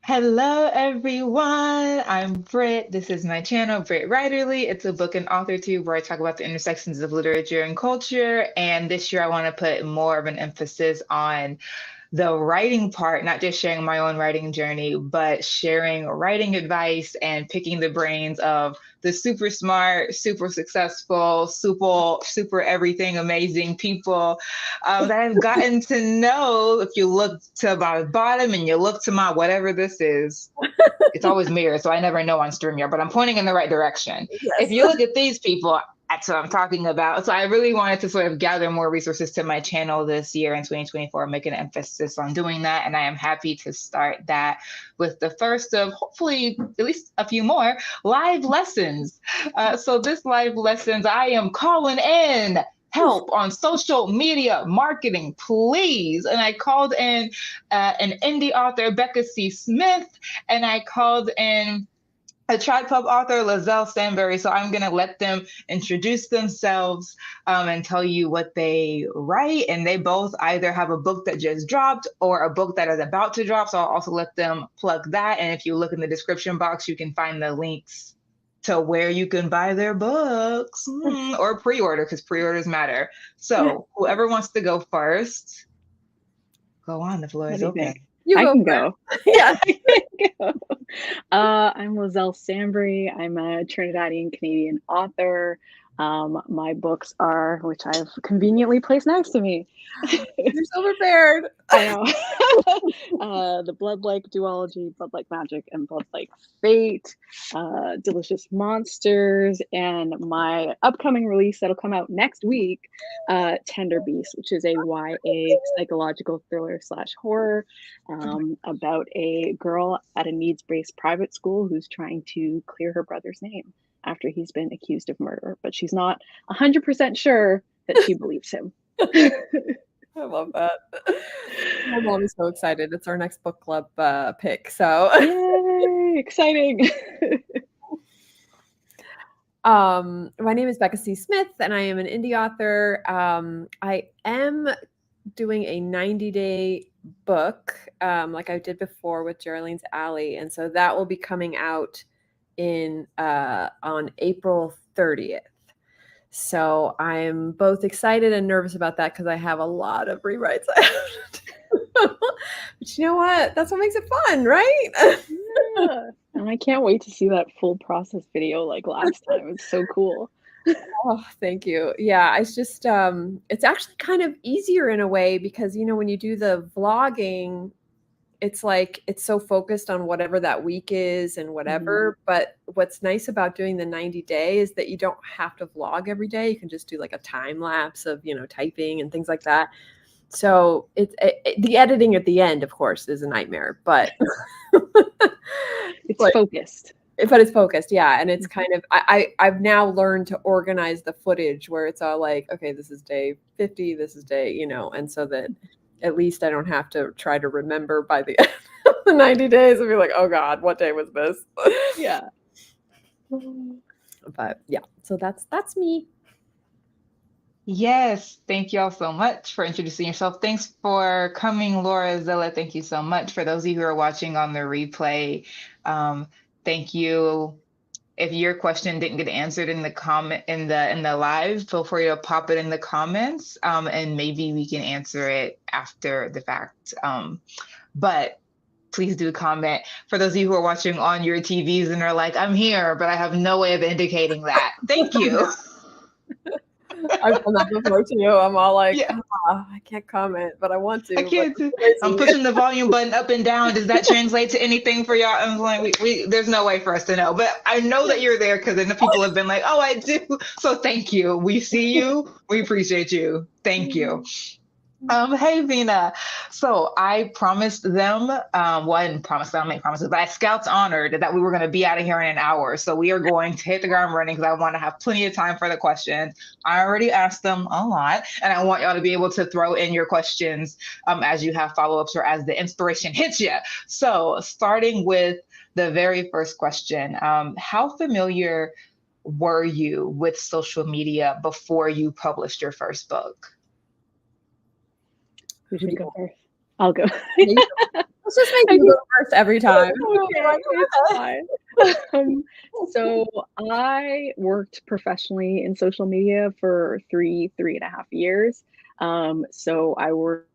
Hello, everyone. I'm Britt. This is my channel, Britt Writerly. It's a book and author tube where I talk about the intersections of literature and culture. And this year, I want to put more of an emphasis on the writing part, not just sharing my own writing journey, but sharing writing advice and picking the brains of the super smart, super successful, super everything amazing people that I've gotten to know. If you look to my bottom and you look to my whatever this is, it's always mirror, so I never know on StreamYard, but I'm pointing in the right direction. If Yes. you look at these people, that's what I'm talking about. So I really wanted to sort of gather more resources to my channel this year in 2024, make an emphasis on doing that. And I am happy to start that with the first of hopefully at least a few more live lessons. So this live lessons, I am calling in help on social media marketing, please. And I called in an indie author, Becca C. Smith, and I called in a Tribe Pub author, Lizelle Stanbury. So I'm going to let them introduce themselves and tell you what they write. And they both either have a book that just dropped or a book that is about to drop. So I'll also let them plug that. And if you look in the description box, you can find the links to where you can buy their books or pre-order because pre-orders matter. So whoever wants to go first, go on. The floor is open. You I go can first. go. Yeah. I can go. I'm Lizelle Stanbury. I'm a Trinidadian Canadian author. My books are, which I've conveniently placed next to me. You're so prepared. I know. The Blood-like duology, Blood-like Magic, and Blood-like Fate, Delicious Monsters, and my upcoming release that'll come out next week, Tender Beast, which is a YA psychological thriller / horror about a girl at a needs-based private school who's trying to clear her brother's name after he's been accused of murder, but she's not 100% sure that she believes him. I love that. My mom is so excited. It's our next book club pick. So Yay, exciting. My name is Becca C. Smith, and I am an indie author. I am doing a 90-day book like I did before with Geraldine's Alley. And so that will be coming out in on April 30th. So I'm both excited and nervous about that because I have a lot of rewrites I have to do. But you know what? That's what makes it fun, right? Yeah. And I can't wait to see that full process video like last time. It's so cool. Oh, thank you. Yeah, it's just it's actually kind of easier in a way because when you do the vlogging, it's like it's so focused on whatever that week is and whatever. But what's nice about doing the 90-day is that you don't have to vlog every day. You can just do like a time lapse of typing and things like that. So the editing at the end, of course, is a nightmare, but it's focused. But it's focused, yeah. And it's kind of I've now learned to organize the footage where it's all like, okay, this is day 50, this is day, and so that at least I don't have to try to remember by the end of the 90 days and be like, oh God, what day was this? Yeah. But yeah, so that's me. Yes, thank you all so much for introducing yourself. Thanks for coming, Laura Zilla. Thank you so much. For those of you who are watching on the replay, thank you. If your question didn't get answered in the comment in the live, feel free to pop it in the comments, and maybe we can answer it after the fact. But please do comment. For those of you who are watching on your TVs and are like, I'm here, but I have no way of indicating that. Thank you. I've done that before too. I'm all like, Yeah. I can't comment, but I want to. I can't. I'm pushing the volume button up and down. Does that translate to anything for y'all? I'm like, there's no way for us to know, but I know that you're there because then the people have been like, oh, I do. So thank you. We see you. We appreciate you. Thank you. Hey, Vina. So I promised them, well, I didn't promise them, I don't make promises, but I scouts honored that we were going to be out of here in an hour. So we are going to hit the ground running because I want to have plenty of time for the questions. I already asked them a lot, and I want y'all to be able to throw in your questions as you have follow-ups or as the inspiration hits you. So starting with the very first question, how familiar were you with social media before you published your first book? Who should go first? I'll go. Let's just make you go first every time. Okay, it's fine. So I worked professionally in social media for 3.5 years. So I worked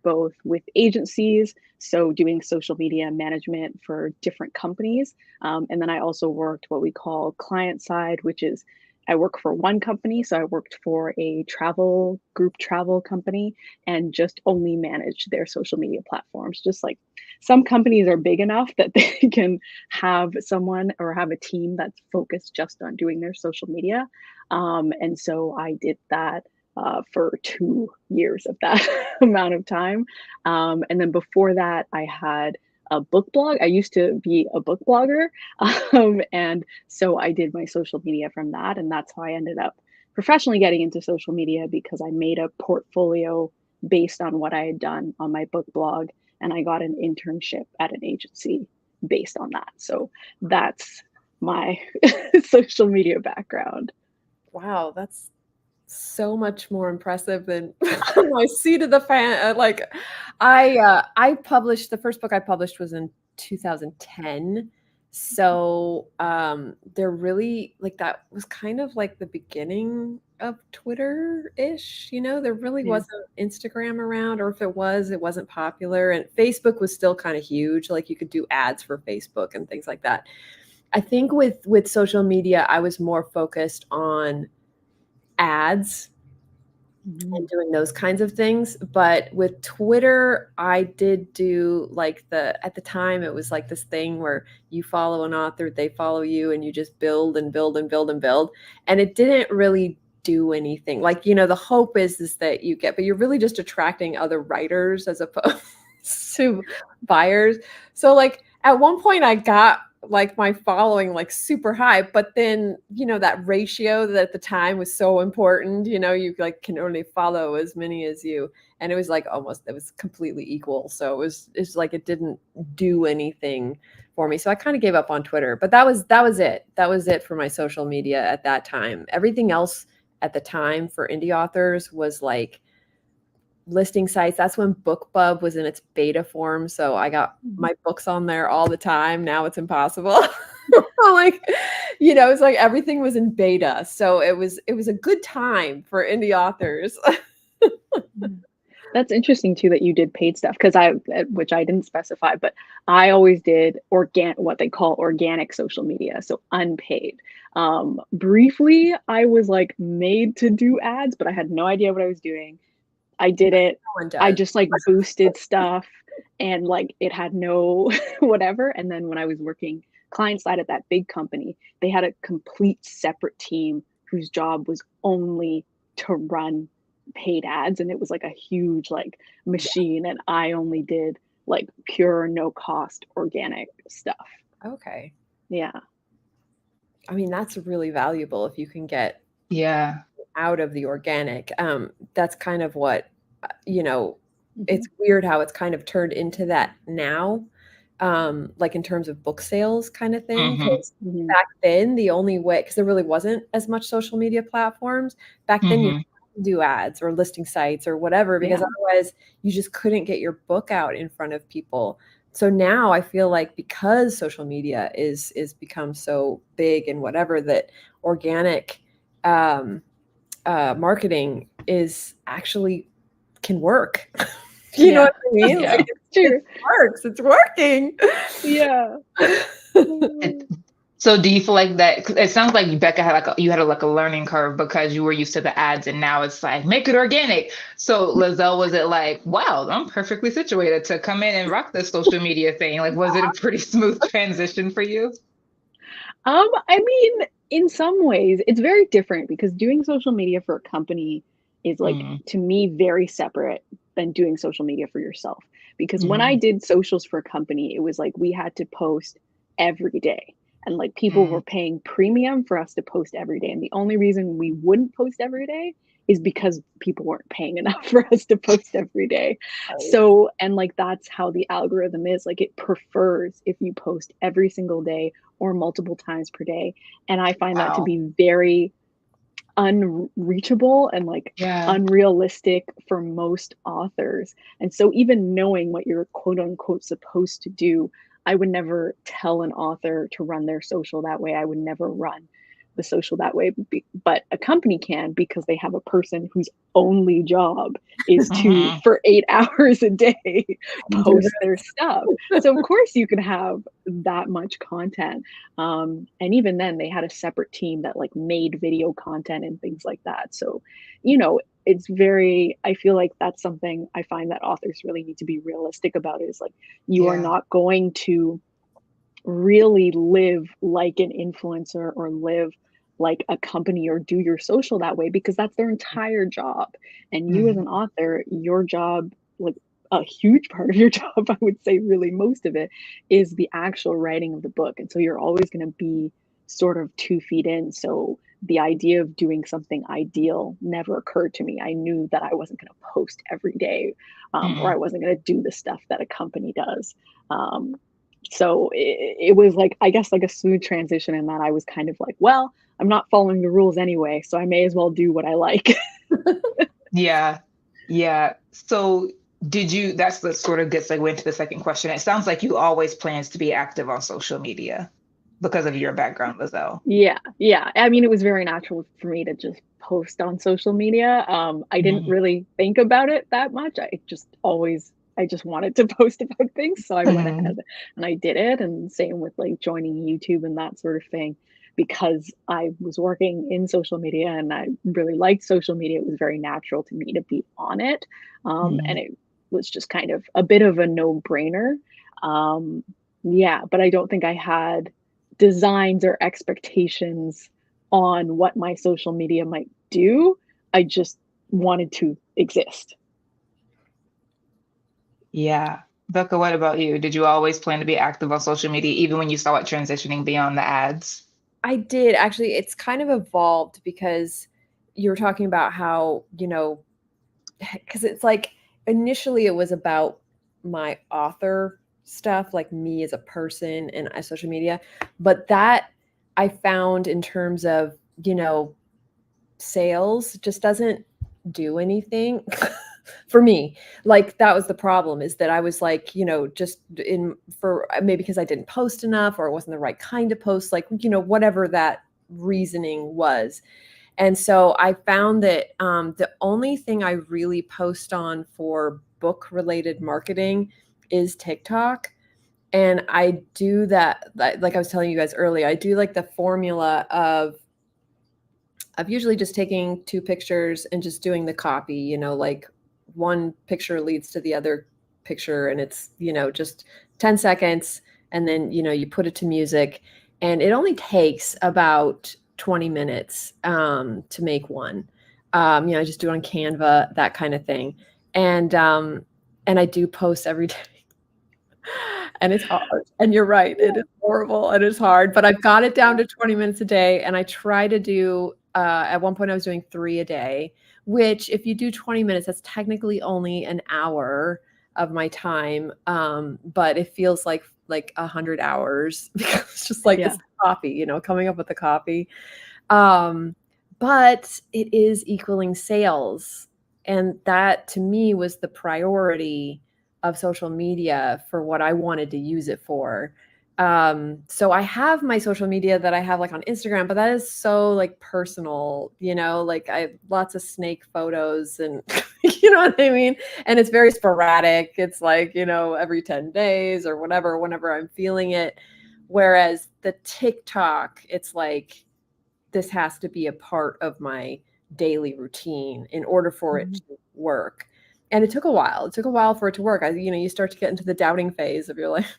both with agencies, so doing social media management for different companies. And then I also worked what we call client side, which is I work for one company. So I worked for a group travel company and just only managed their social media platforms. Just like some companies are big enough that they can have someone or have a team that's focused just on doing their social media. And so I did that for 2 years of that amount of time. And then before that, I had a book blog. I used to be a book blogger. And so I did my social media from that. And that's how I ended up professionally getting into social media because I made a portfolio based on what I had done on my book blog. And I got an internship at an agency based on that. So that's my social media background. Wow, that's so much more impressive than my seat of the fan. Like, I published the first book I published was in 2010. So they're really like that was kind of like the beginning of Twitter-ish, there really Yeah. wasn't Instagram around, or if it was, it wasn't popular. And Facebook was still kind of huge. Like you could do ads for Facebook and things like that. I think with social media, I was more focused on ads and doing those kinds of things. But with Twitter, I did do like at the time, it was like this thing where you follow an author, they follow you, and you just build and build and build and build. And it didn't really do anything. Like, the hope is that but you're really just attracting other writers as opposed to buyers. So like at one point I got like my following like super high, but then that ratio that at the time was so important, you like can only follow as many as you, and it was like it was completely equal. So it's like it didn't do anything for me, so I kind of gave up on Twitter. But that was it for my social media at that time. Everything else at the time for indie authors was like listing sites. That's when BookBub was in its beta form, so I got my books on there all the time. Now it's impossible. Like, it's like everything was in beta, so it was a good time for indie authors. That's interesting too that you did paid stuff, because which I didn't specify, but I always did what they call organic social media, so unpaid. Briefly, I was like made to do ads, but I had no idea what I was doing. I did it. No one does. I just like boosted stuff and like it had no whatever. And then when I was working client side at that big company, they had a complete separate team whose job was only to run paid ads. And it was like a huge like machine. And I only did like pure no cost organic stuff. Okay. Yeah. I mean, that's really valuable if you can get out of the organic. That's kind of what, it's weird how it's kind of turned into that now, like in terms of book sales kind of thing. Because back then, the only way, because there really wasn't as much social media platforms, back then you had to do ads or listing sites or whatever, because otherwise you just couldn't get your book out in front of people. So now I feel like because social media is become so big and whatever, that organic marketing is actually can work. You know what I mean? Yeah. Like it works. It's working. Yeah. So do you feel like that? It sounds like Becca had you had a learning curve because you were used to the ads, and now it's like make it organic. So Lizelle, was it like, wow, I'm perfectly situated to come in and rock this social media thing? Like, was it a pretty smooth transition for you? I mean, in some ways, it's very different because doing social media for a company is like, to me, very separate than doing social media for yourself. Because when I did socials for a company, it was like we had to post every day. And like people were paying premium for us to post every day. And the only reason we wouldn't post every day is because people weren't paying enough for us to post every day. So, and like that's how the algorithm is. Like it prefers if you post every single day or multiple times per day. And I find that to be very unreachable and like Yeah. unrealistic for most authors. And so even knowing what you're quote unquote supposed to do, I would never tell an author to run their social that way. I would never run the social that way. But a company can, because they have a person whose only job is to, Mhm. for 8 hours a day, Do post this. their stuff. So of course you can have that much content. And even then they had a separate team that like made video content and things like that. So, you know, it's very, I feel like that's something I find that authors really need to be realistic about, is like, you are Yeah. not going to really live like an influencer or live like a company or do your social that way, because that's their entire job. And you as Mhm. an author, your job, like a huge part of your job, I would say really most of it, is the actual writing of the book. And so you're always going to be sort of 2 feet in. So the idea of doing something ideal never occurred to me. I knew that I wasn't going to post every day, or I Mm. wasn't going to do the stuff that a company does. Um, so it was like, I guess, like a smooth transition in that I was kind of like, well, I'm not following the rules anyway, so I may as well do what I like. Yeah. Yeah. So that's the sort of good segue into the second question. It sounds like you always plans to be active on social media because of your background, Lizelle. Yeah, yeah. I mean, it was very natural for me to just post on social media. I didn't Mhm. really think about it that much. I just wanted to post about things, so I went Mhm. ahead and I did it. And same with like joining YouTube and that sort of thing, because I was working in social media and I really liked social media. It was very natural to me to be on it, and Mhm. it was just kind of a bit of a no-brainer. Um, yeah, but I don't think I had designs or expectations on what my social media might do. I just wanted to exist. Yeah. Becca, what about you? Did you always plan to be active on social media even when you saw it transitioning beyond the ads? I did actually. It's kind of evolved because you were talking about how, because it's like initially it was about my author stuff, like me as a person and social media. But that I found in terms of, you know, sales just doesn't do anything for me. Like that was the problem, is that I was like, just in for maybe because I didn't post enough or it wasn't the right kind of post, like, whatever that reasoning was. And so I found that the only thing I really post on for book related marketing is TikTok. And I do that, like I was telling you guys earlier, I do like the formula of usually just taking two pictures and just doing the copy, like one picture leads to the other picture and it's, just 10 seconds. And then, you put it to music and it only takes about 20 minutes to make one. I just do it on Canva, that kind of thing. And I do post every day. And it's hard. And you're right. It is horrible and it's hard, but I've got it down to 20 minutes a day. And I try to do, at one point I was doing 3 a day, which if you do 20 minutes, that's technically only an hour of my time. But it feels like 100 hours because it's just like Yeah. it's copy, coming up with the copy. Um, but it is equaling sales. And that to me was the priority of social media for what I wanted to use it for. So I have my social media that I have like on Instagram, but that is so like personal, like I have lots of snake photos and you know what I mean? And it's very sporadic. It's like, every 10 days or whatever, whenever I'm feeling it. Whereas the TikTok, it's like, this has to be a part of my daily routine in order for it Mhm. to work. And it took a while. It took a while for it to work. You start to get into the doubting phase of you're like, is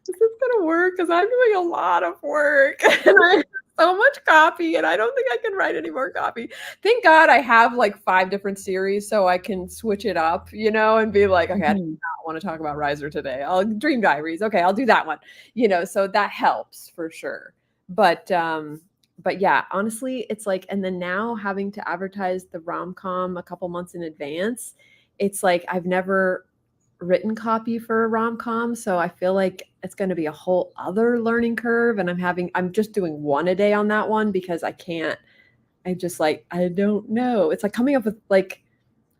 this gonna work? Because I'm doing a lot of work and I have so much copy and I don't think I can write any more copy. Thank God I have like 5 different series so I can switch it up, and be like, okay, I do Mhm. not want to talk about Riser today. I'll Dream Diaries. Okay, I'll do that one. So that helps for sure. But yeah, honestly, it's like, and then now having to advertise the rom-com a couple months in advance, it's like I've never written copy for a rom-com, so I feel like it's going to be a whole other learning curve. And I'm just doing one a day on that one because I can't I just like, I don't know. It's like coming up with like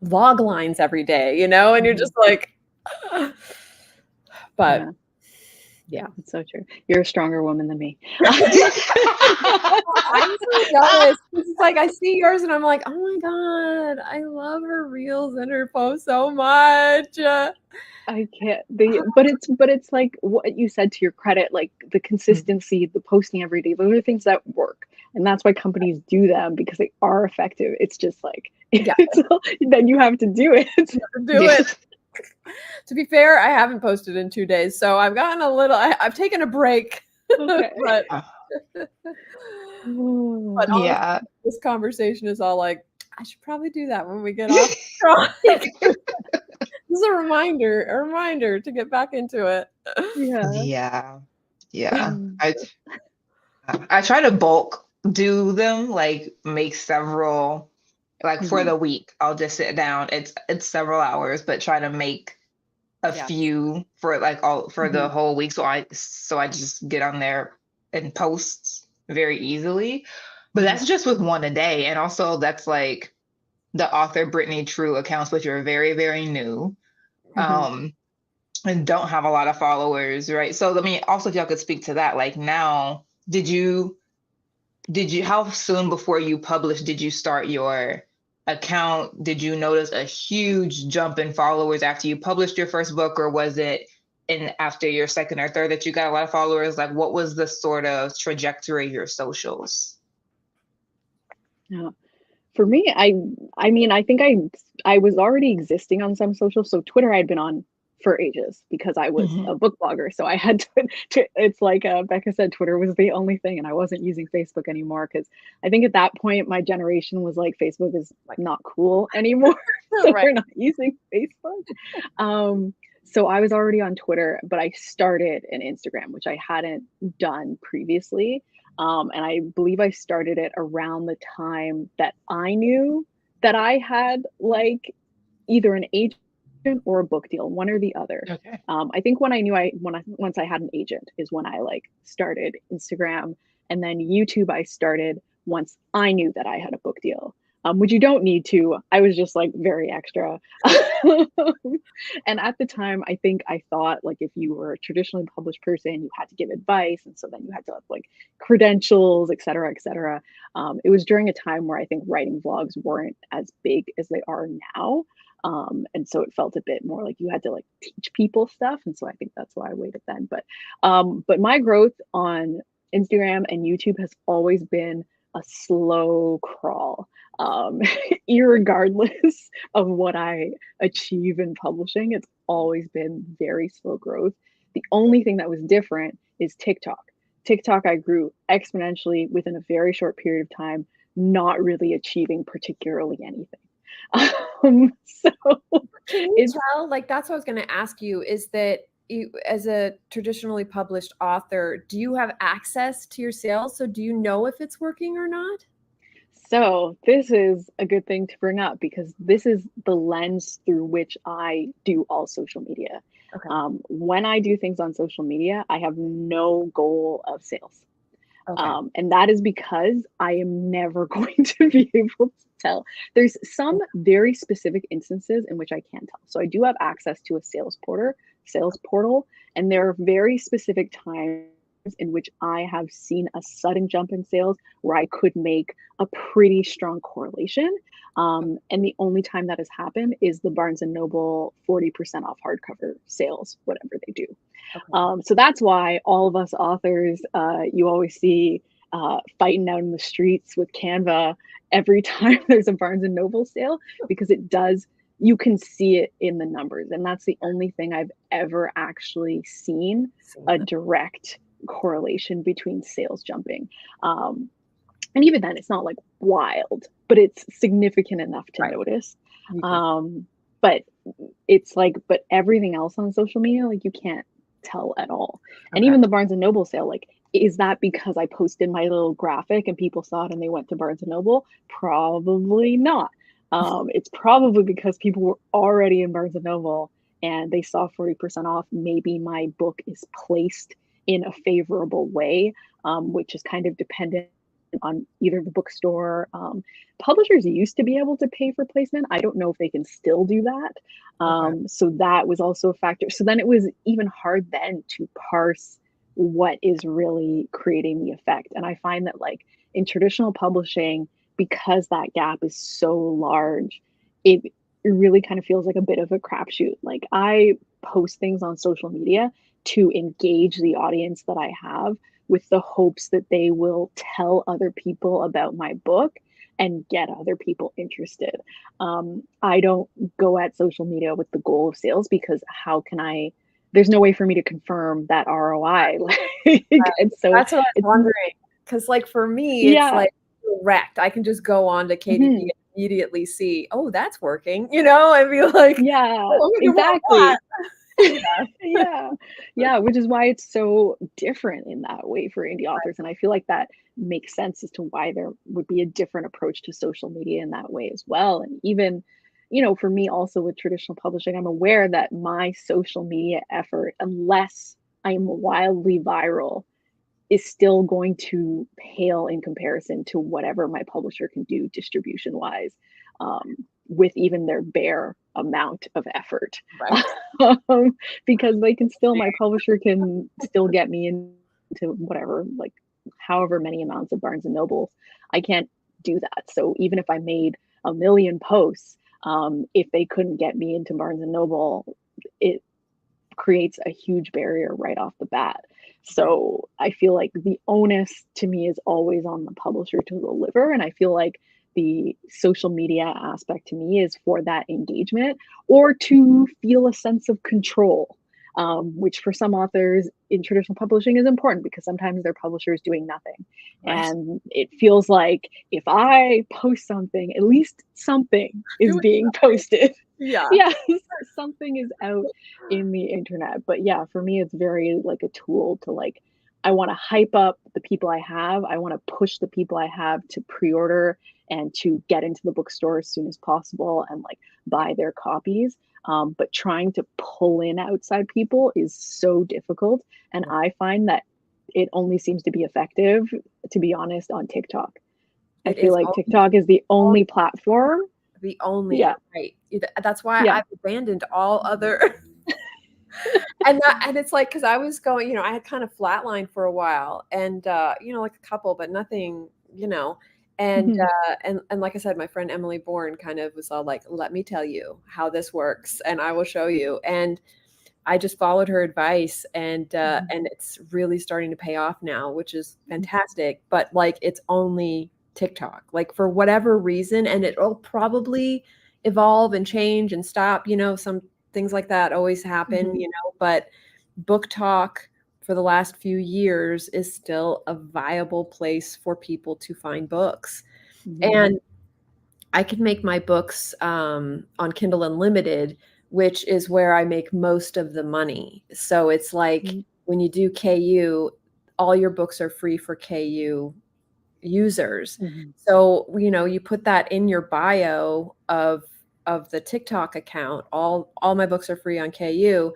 log lines every day, and you're just like, but yeah. It's so true. You're a stronger woman than me. I'm so jealous. It's like I see yours and I'm like, oh my God, I love her reels and her posts so much. I can't. But it's like what you said, to your credit, like the consistency, the posting every day. Those are things that work, and that's why companies do them, because they are effective. It's just like then you have to do it. Do it. To be fair, I haven't posted in 2 days, so I've gotten a little. I've taken a break. Okay. but Yeah. This conversation is all like, I should probably do that when we get off. This is a reminder to get back into it. Yeah. I try to bulk do them, like make several, like for the week. I'll just sit down. It's several hours, but try to make a few for like the whole week. So I just get on there and post very easily. But that's just with one a day. And also that's like the author Brittany True accounts, which are very, very new. And don't have a lot of followers, right? So I mean, also if y'all could speak to that, like now, did you how soon before you published did you start your account? Did you notice a huge jump in followers after you published your first book, or was it after your second or third that you got a lot of followers? Like, what was the sort of trajectory of your socials? Yeah. For me, I mean, I think I was already existing on some socials. So Twitter I'd been on for ages because I was a book blogger. So I had to it's like Becca said, Twitter was the only thing, and I wasn't using Facebook anymore because I think at that point my generation was like, Facebook is like not cool anymore. So we're not using Facebook. So I was already on Twitter, but I started an Instagram, which I hadn't done previously. And I believe I started it around the time that I knew that I had like either an agent or a book deal, one or the other. Okay. I think when I knew once I had an agent is when I like started Instagram, and then YouTube I started once I knew that I had a book deal. Which you don't need to. I was just like very extra. And at the time, I think I thought like if you were a traditionally published person, you had to give advice. And so then you had to have like credentials, et cetera, et cetera. It was during a time where I think writing vlogs weren't as big as they are now. And so it felt a bit more like you had to like teach people stuff. And so I think that's why I waited then. But my growth on Instagram and YouTube has always been a slow crawl. Irregardless of what I achieve in publishing, it's always been very slow growth. The only thing that was different is TikTok. TikTok, I grew exponentially within a very short period of time, not really achieving particularly anything. So can you tell, like, that's what I was going to ask you, is that you, as a traditionally published author, do you have access to your sales? So do you know if it's working or not? So this is a good thing to bring up because this is the lens through which I do all social media. Okay. When I do things on social media, I have no goal of sales. Okay. And that is because I am never going to be able to tell. There's some very specific instances in which I can tell. So I do have access to a sales portal, and there are very specific times in which I have seen a sudden jump in sales where I could make a pretty strong correlation. And the only time that has happened is the Barnes & Noble 40% off hardcover sales, whatever they do. Okay. So that's why all of us authors, you always see fighting out in the streets with Canva every time there's a Barnes & Noble sale, because it does, you can see it in the numbers. And that's the only thing I've ever actually seen a direct correlation between sales jumping. And even then, it's not like wild, but it's significant enough to notice. But it's like, but everything else on social media, like you can't tell at all. Okay. And even the Barnes & Noble sale, like, is that because I posted my little graphic and people saw it and they went to Barnes & Noble? Probably not. It's probably because people were already in Barnes & Noble and they saw 40% off. Maybe my book is placed in a favorable way, which is kind of dependent on either the bookstore. Publishers used to be able to pay for placement. I don't know if they can still do that. Okay. So that was also a factor. So then it was even hard then to parse what is really creating the effect. And I find that like in traditional publishing, because that gap is so large, it really kind of feels like a bit of a crapshoot. Like I post things on social media to engage the audience that I have with the hopes that they will tell other people about my book and get other people interested. I don't go at social media with the goal of sales because how can I? There's no way for me to confirm that ROI. And so That's what I was it's wondering. Because like for me, it's yeah, like direct. I can just go on to KDP mhm, and immediately see, oh, that's working. You know, and be like, yeah, oh, you want exactly. that? Yeah. Yeah. Yeah, which is why it's so different in that way for indie authors. And I feel like that makes sense as to why there would be a different approach to social media in that way as well. And even, for me also with traditional publishing, I'm aware that my social media effort, unless I am wildly viral, is still going to pale in comparison to whatever my publisher can do distribution wise, with even their bare amount of effort. Right. Because they can still, my publisher can still get me into whatever, like however many amounts of Barnes and Nobles. I can't do that. So even if I made a million posts, if they couldn't get me into Barnes and Noble, it creates a huge barrier right off the bat. Right. So I feel like the onus to me is always on the publisher to deliver. And I feel like the social media aspect to me is for that engagement or to feel a sense of control, which for some authors in traditional publishing is important because sometimes their publisher is doing nothing. Right. And it feels like if I post something, at least something is Doing being posted. Yeah. Yes, something is out in the internet. But yeah, for me, it's very like a tool to like, I want to hype up the people I have. I want to push the people I have to pre-order and to get into the bookstore as soon as possible and like buy their copies. But trying to pull in outside people is so difficult. And I find that it only seems to be effective, to be honest, on TikTok. I It feel is like TikTok is the only platform. the only, Yeah. right. That's why Yeah. I've abandoned all other and it's like because I was going, I had kind of flatlined for a while and like a couple, but nothing, and Mhm. and like I said, my friend Emily Bourne kind of was all like, let me tell you how this works and I will show you. And I just followed her advice and it's really starting to pay off now, which is fantastic. But like it's only TikTok, like for whatever reason, and it'll probably evolve and change and stop, some things like that always happen, Mhm. but Book Talk for the last few years is still a viable place for people to find books. Mhm. And I can make my books on Kindle Unlimited, which is where I make most of the money. So it's like Mhm. when you do KU, all your books are free for KU users. Mhm. So, you put that in your bio of the TikTok account. All my books are free on KU.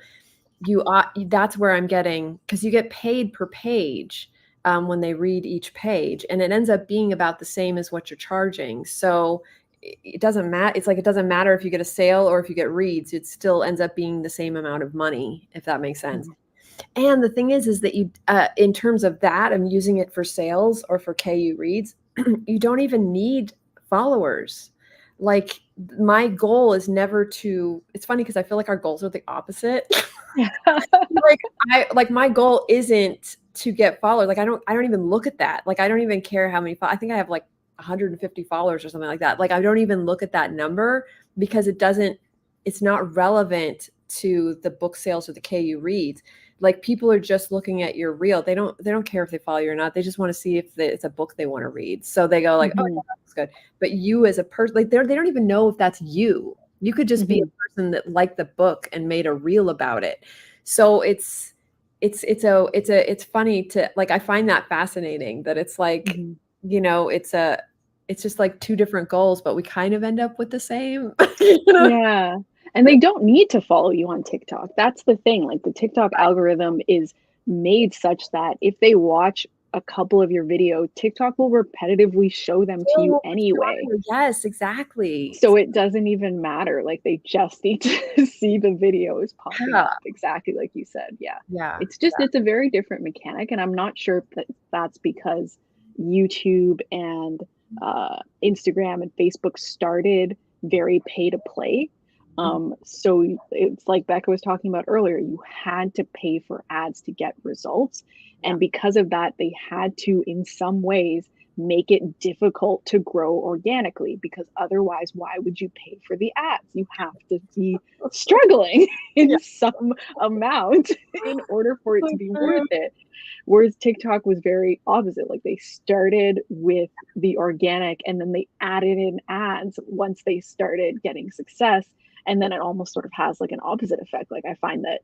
That's where I'm getting, because you get paid per page when they read each page, and it ends up being about the same as what you're charging. So it doesn't matter. It's like it doesn't matter if you get a sale or if you get reads. It still ends up being the same amount of money, if that makes sense. Mhm. And the thing is that you, in terms of that, I'm using it for sales or for KU reads. You don't even need followers. Like my goal is never to. It's funny because I feel like our goals are the opposite. Like my goal isn't to get followers. Like I don't even look at that. Like I don't even care how many. I think I have like 150 followers or something like that. Like I don't even look at that number because it's not relevant to the book sales or the KU reads. Like people are just looking at your reel. They don't care if they follow you or not. They just want to see if it's a book they want to read. So they go like, oh yeah, Mhm. that's good. But you as a person, like they don't even know if that's you. You could just be Mhm. a person that liked the book and made a reel about it. So it's funny to like, I find that fascinating that it's like, Mhm. it's just like two different goals, but we kind of end up with the same. Yeah. And they don't need to follow you on TikTok. That's the thing. Like the TikTok algorithm is made such that if they watch a couple of your videos, TikTok will repetitively show them to you anyway. Yes, exactly. So it doesn't even matter. Like they just need to see the videos popping Yeah. up. Exactly like you said. Yeah. Yeah. It's just, it's a very different mechanic. And I'm not sure that that's because YouTube and Instagram and Facebook started very pay to play. So it's like Becca was talking about earlier, you had to pay for ads to get results. And because of that, they had to, in some ways, make it difficult to grow organically, because otherwise, why would you pay for the ads? You have to be struggling in some amount in order for it to be worth it. Whereas TikTok was very opposite. Like they started with the organic and then they added in ads once they started getting success. And then it almost sort of has like an opposite effect. Like I find that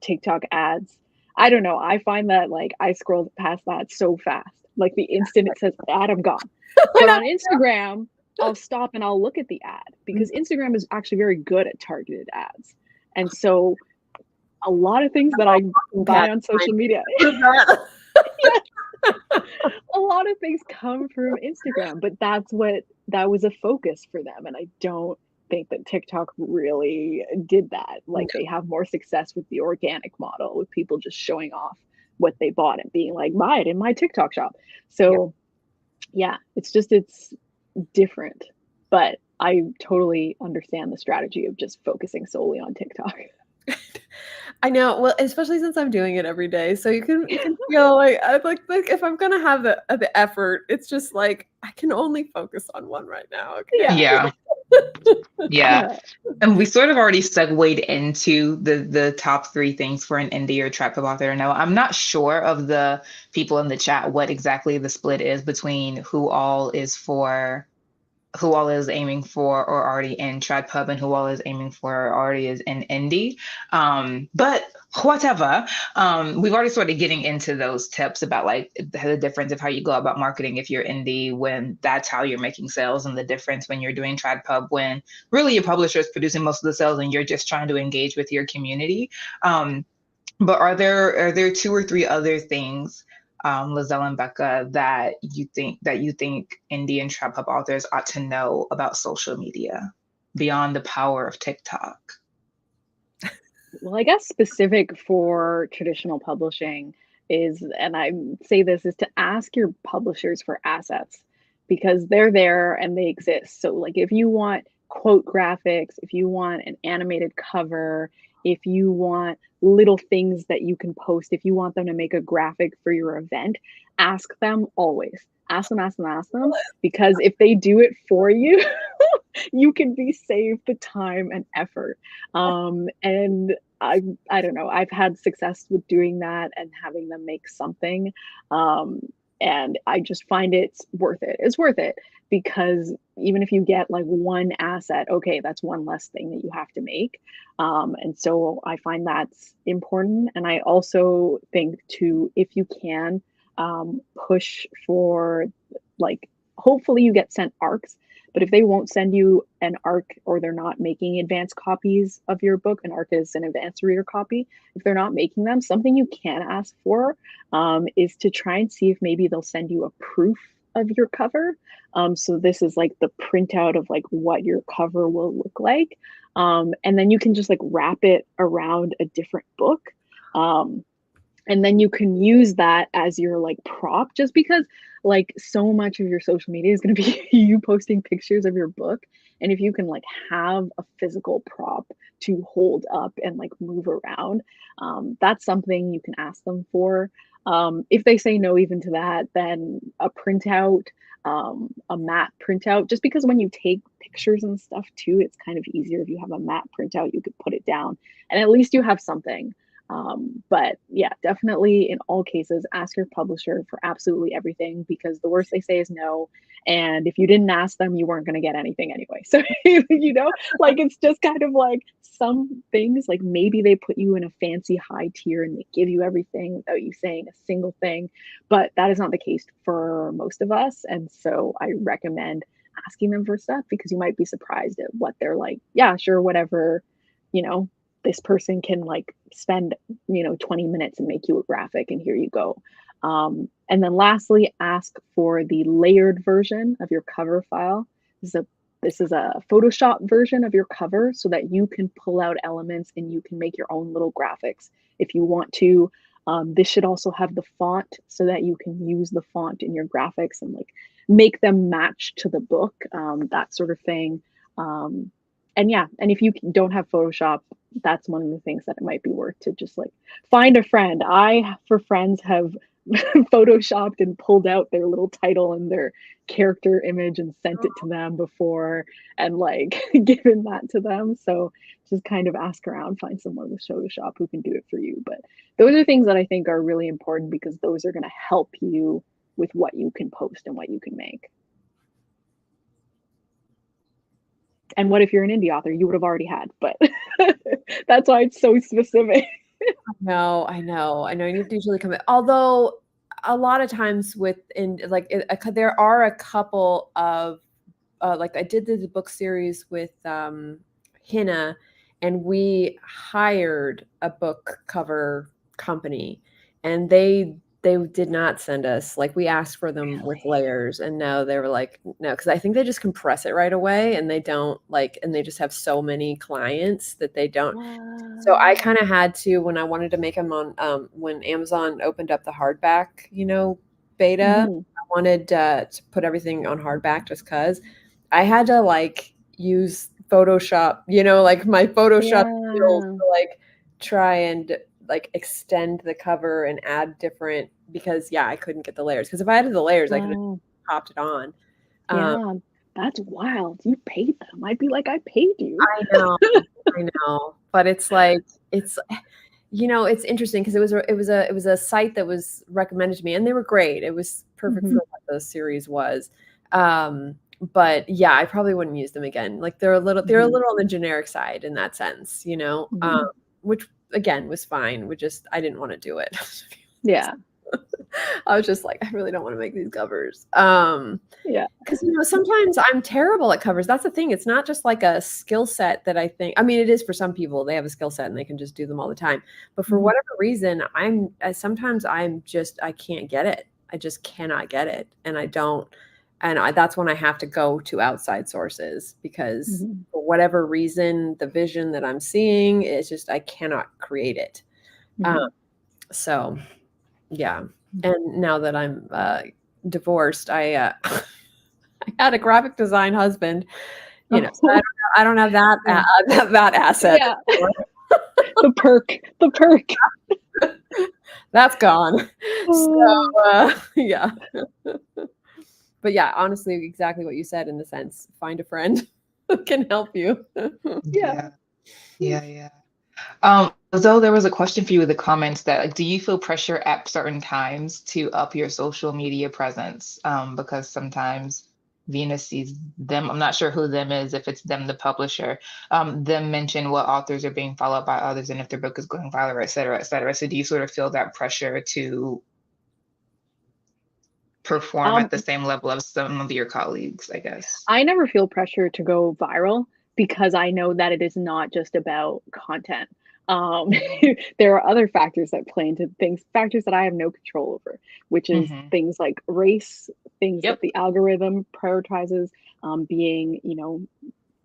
TikTok ads, I don't know, I find that like I scroll past that so fast. Like the instant it says ad, I'm gone. But on Instagram, I'll stop and I'll look at the ad, because Instagram is actually very good at targeted ads. And so a lot of things that I buy on social media, a lot of things come from Instagram, but that was a focus for them. And I don't think that TikTok really did that. Like they have more success with the organic model, with people just showing off what they bought and being like, buy it in my TikTok shop. So yeah, it's different, but I totally understand the strategy of just focusing solely on TikTok. I know. Well, especially since I'm doing it every day, so you can feel like I like if I'm gonna have the effort, it's just like I can only focus on one right now. Okay? Yeah. And we sort of already segued into the top 3 things for an indie or trap hop author. Now, I'm not sure of the people in the chat what exactly the split is between who all is aiming for or already in trad pub and who all is aiming for or already is in indie. But whatever, we've already started getting into those tips about like the difference of how you go about marketing if you're indie, when that's how you're making sales, and the difference when you're doing trad pub, when really your publisher is producing most of the sales and you're just trying to engage with your community. But are there 2 or 3 other things, Lizelle and Becca, that you think indie and trap hop authors ought to know about social media beyond the power of TikTok? Well, I guess specific for traditional publishing is, and I say this, is to ask your publishers for assets, because they're there and they exist. So like if you want quote graphics, if you want an animated cover, if you want little things that you can post, if you want them to make a graphic for your event, ask them always. Ask them, because if they do it for you, you can be saved the time and effort. And I don't know, I've had success with doing that and having them make something. And I just find it's worth it. It's worth it, because even if you get like one asset, okay, that's one less thing that you have to make. And so I find that's important. And I also think to, if you can, push for, like, hopefully you get sent ARCs, but if they won't send you an ARC, or they're not making advanced copies of your book, an ARC is an advanced reader copy. If they're not making them, something you can ask for is to try and see if maybe they'll send you a proof of your cover. So this is like the printout of like what your cover will look like. And then you can just like wrap it around a different book. And then you can use that as your like prop, just because like so much of your social media is going to be you posting pictures of your book. And if you can like have a physical prop to hold up and like move around, that's something you can ask them for. If they say no even to that, then a printout, a matte printout, just because when you take pictures and stuff too, it's kind of easier if you have a matte printout, you could put it down and at least you have something. But yeah, definitely in all cases, ask your publisher for absolutely everything, because the worst they say is no. And if you didn't ask them, you weren't going to get anything anyway. So, you know, like it's just kind of like some things, like maybe they put you in a fancy high tier and they give you everything without you saying a single thing. But that is not the case for most of us. And so I recommend asking them for stuff, because you might be surprised at what they're like. Yeah, sure, whatever, you know, this person can like spend, you know, 20 minutes and make you a graphic and here you go. And then lastly, ask for the layered version of your cover file. This is a Photoshop version of your cover so that you can pull out elements and you can make your own little graphics if you want to. This should also have the font so that you can use the font in your graphics and like make them match to the book, that sort of thing. And yeah, and if you don't have Photoshop, that's one of the things that it might be worth to just like find a friend. I, for friends, have photoshopped and pulled out their little title and their character image and sent it to them before and like given that to them. So just kind of ask around, find someone with Photoshop who can do it for you. But those are things that I think are really important because those are going to help you with what you can post and what you can make. And what if you're an indie author? You would have already had, but that's why it's so specific. No, I know. You usually come in. Although a lot of times there are a couple of like I did the book series with Hina, and we hired a book cover company, and they did not send us, like we asked for them with layers, and no, they were like, no, because I think they just compress it right away, and they don't like, and they just have so many clients that they don't. So I kind of had to, when I wanted to make them on, when Amazon opened up the hardback, beta, I wanted to put everything on hardback just because I had to like use Photoshop, like my Photoshop skills to like try and like extend the cover and add different, because I couldn't get the layers, because if I added the layers I could have popped it on. That's wild. You paid them. I'd be like, I paid you. I know, but it's like, it's interesting because it was a site that was recommended to me, and they were great. It was perfect for what the series was. But yeah, I probably wouldn't use them again. Like they're a little on the generic side in that sense, which again was fine. I didn't want to do it. Yeah. I was just like, I really don't want to make these covers. Because sometimes I'm terrible at covers. That's the thing. It's not just like a skill set that I think. I mean, it is for some people. They have a skill set and they can just do them all the time. But for whatever reason, sometimes I can't get it. I just cannot get it, and I don't. And that's when I have to go to outside sources, because for whatever reason, the vision that I'm seeing is just, I cannot create it. So, yeah. And now that I'm divorced, I had a graphic design husband, so I don't have that asset. Yeah. the perk. That's gone. So, yeah. But yeah, honestly, exactly what you said, in the sense, find a friend who can help you. Yeah. So there was a question for you in the comments that, like, do you feel pressure at certain times to up your social media presence? Because sometimes Venus sees them, I'm not sure who them is, if it's them, the publisher, them mention what authors are being followed by others and if their book is going viral, et cetera, et cetera. So do you sort of feel that pressure to perform at the same level of some of your colleagues, I guess? I never feel pressure to go viral because I know that it is not just about content. There are other factors that play into factors that I have no control over, which is things like race, things that the algorithm prioritizes, being,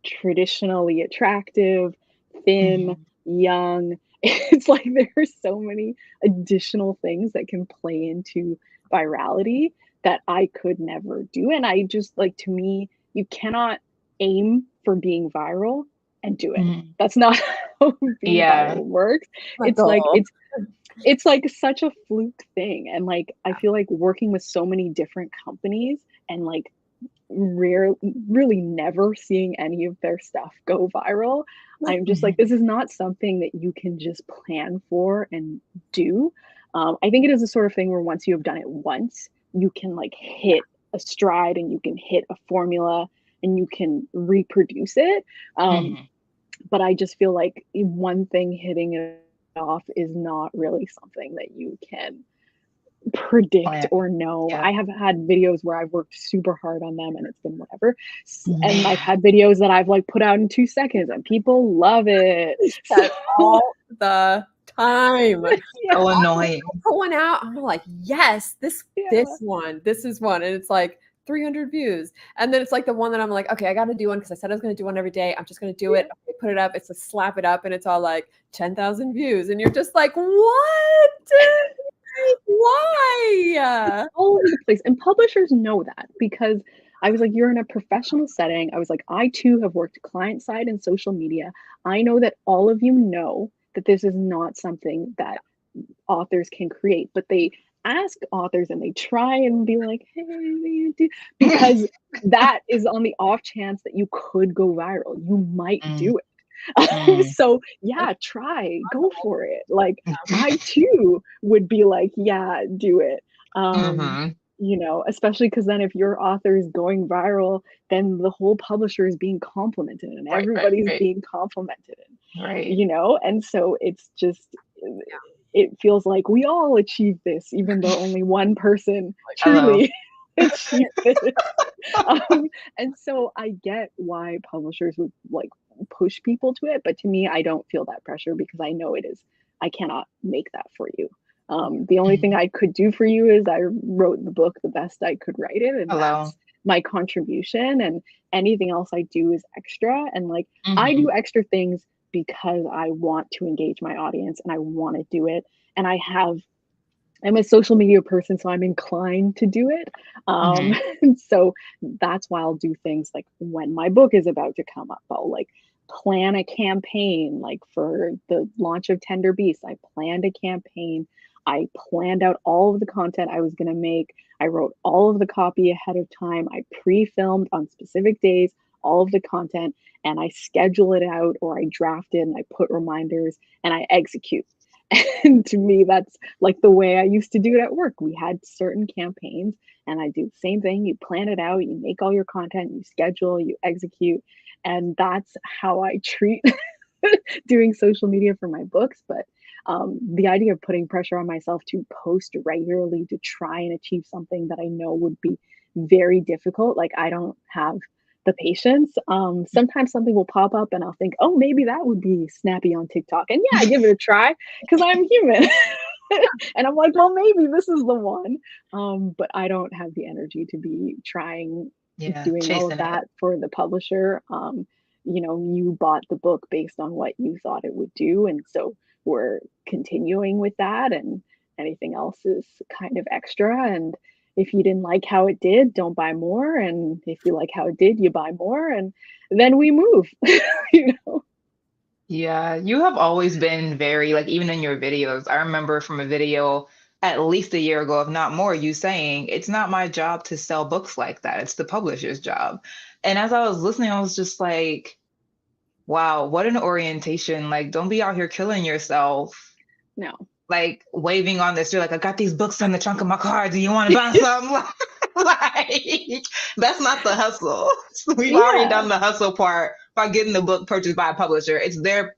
traditionally attractive, thin, young. It's like there are so many additional things that can play into virality that I could never do. And I just, like, to me, you cannot aim for being viral and do it. That's not how being viral works. It's like it's like such a fluke thing. And like I feel like working with so many different companies and like really never seeing any of their stuff go viral, I'm just like, this is not something that you can just plan for and do. I think it is the sort of thing where once you have done it once, you can like hit a stride and you can hit a formula and you can reproduce it. But I just feel like one thing hitting it off is not really something that you can predict or know. I have had videos where I've worked super hard on them and it's been whatever. And I've had videos that I've like put out in 2 seconds and people love it. All the time. So annoying. Put one out. I'm like, yes, this Yeah. one, this is one. And it's like 300 views. And then it's like the one that I'm like, okay, I got to do one because I said I was going to do one every day. I'm just going to do it. Okay, put it up. It's a slap it up. And it's all like 10,000 views. And you're just like, what? Why? All over the place. And publishers know that because I was like, you're in a professional setting. I was like, I too have worked client side in social media. I know that all of you know that this is not something that authors can create, but they ask authors and they try and be like, hey, what do you do? Because that is on the off chance that you could go viral. You might do it. So yeah, try, go for it. Like I too would be like, yeah, do it. You know, especially because then if your author is going viral, then the whole publisher is being complimented and everybody's being complimented. Right. You know, and so it's just it feels like we all achieve this, even though only one person truly achieved it. And so I get why publishers would like push people to it, but to me, I don't feel that pressure because I know it is. I cannot make that for you. The only thing I could do for you is I wrote the book the best I could write it, and that's my contribution. And anything else I do is extra. And like I do extra things because I want to engage my audience and I want to do it. And I'm a social media person, so I'm inclined to do it. And so that's why I'll do things like when my book is about to come up, I'll like plan a campaign. Like for the launch of Tender Beasts, I planned a campaign. I planned out all of the content I was going to make. I wrote all of the copy ahead of time. I pre-filmed on specific days all of the content, and I schedule it out or I draft it and I put reminders and I execute. And to me, that's like the way I used to do it at work. We had certain campaigns and I do the same thing. You plan it out, you make all your content, you schedule, you execute. And that's how I treat doing social media for my books. But the idea of putting pressure on myself to post regularly to try and achieve something that I know would be very difficult, like I don't have the patience. Sometimes something will pop up and I'll think, oh, maybe that would be snappy on TikTok. And yeah, I give it a try because I'm human. And I'm like, well, maybe this is the one. But I don't have the energy to be trying doing all of that for the publisher. You know, you bought the book based on what you thought it would do. And so we're continuing with that, and anything else is kind of extra. And if you didn't like how it did, don't buy more. And if you like how it did, you buy more. And then we move, you know? Yeah, you have always been very, like, even in your videos, I remember from a video at least a year ago, if not more, you saying, it's not my job to sell books like that. It's the publisher's job. And as I was listening, I was just like, wow, what an orientation. Like, don't be out here killing yourself. No. Like waving on this, you're like, I got these books in the trunk of my car. Do you want to buy some? Like, that's not the hustle. We've already done the hustle part by getting the book purchased by a publisher. It's their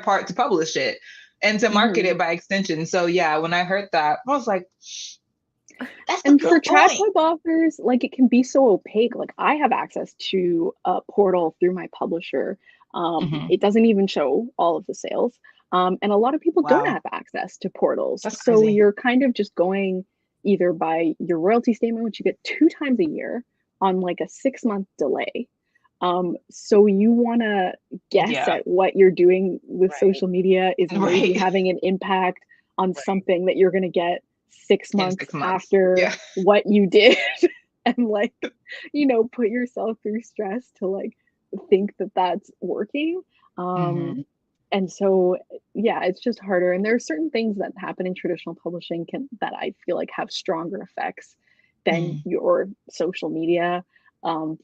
part to publish it and to market it by extension. So yeah, when I heard that, I was like, that's and for Trad Club authors, like it can be so opaque. Like I have access to a portal through my publisher. It doesn't even show all of the sales. And a lot of people don't have access to portals. So you're kind of just going either by your royalty statement, which you get 2 times a year on like a 6-month delay. So you want to guess at what you're doing with social media is maybe having an impact on something that you're going to get 6 months after what you did. And like, you know, put yourself through stress to like think that that's working. And so, yeah, it's just harder. And there are certain things that happen in traditional publishing that I feel like have stronger effects than your social media.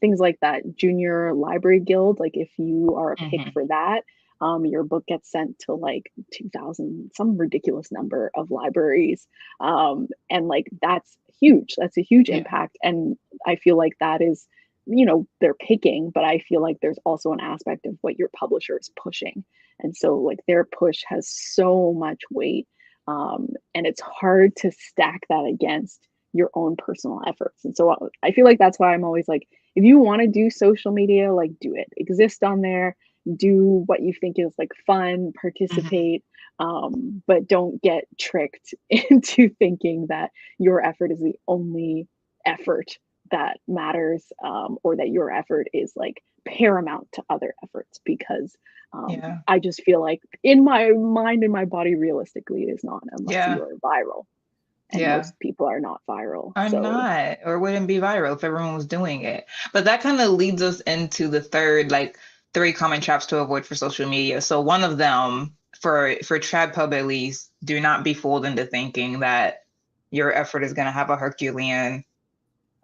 Things like that Junior Library Guild, like if you are a pick for that, your book gets sent to like 2,000, some ridiculous number of libraries. And like, that's huge. That's a huge impact. And I feel like that is, you know, they're picking, but I feel like there's also an aspect of what your publisher is pushing. And so like their push has so much weight. And it's hard to stack that against your own personal efforts. And so I feel like that's why I'm always like, if you want to do social media, like do it, exist on there, do what you think is like fun, Mhm. participate, but don't get tricked into thinking that your effort is the only effort that matters, or that your effort is like paramount to other efforts. Because Yeah. I just feel like in my mind and my body, realistically, it is not, unless Yeah. you are viral, and Yeah. most people are not viral. Or So not, or wouldn't be viral if everyone was doing it. But that kind of leads us into the third, like three common traps to avoid for social media. So one of them, for TradPub at least, do not be fooled into thinking that your effort is going to have a Herculean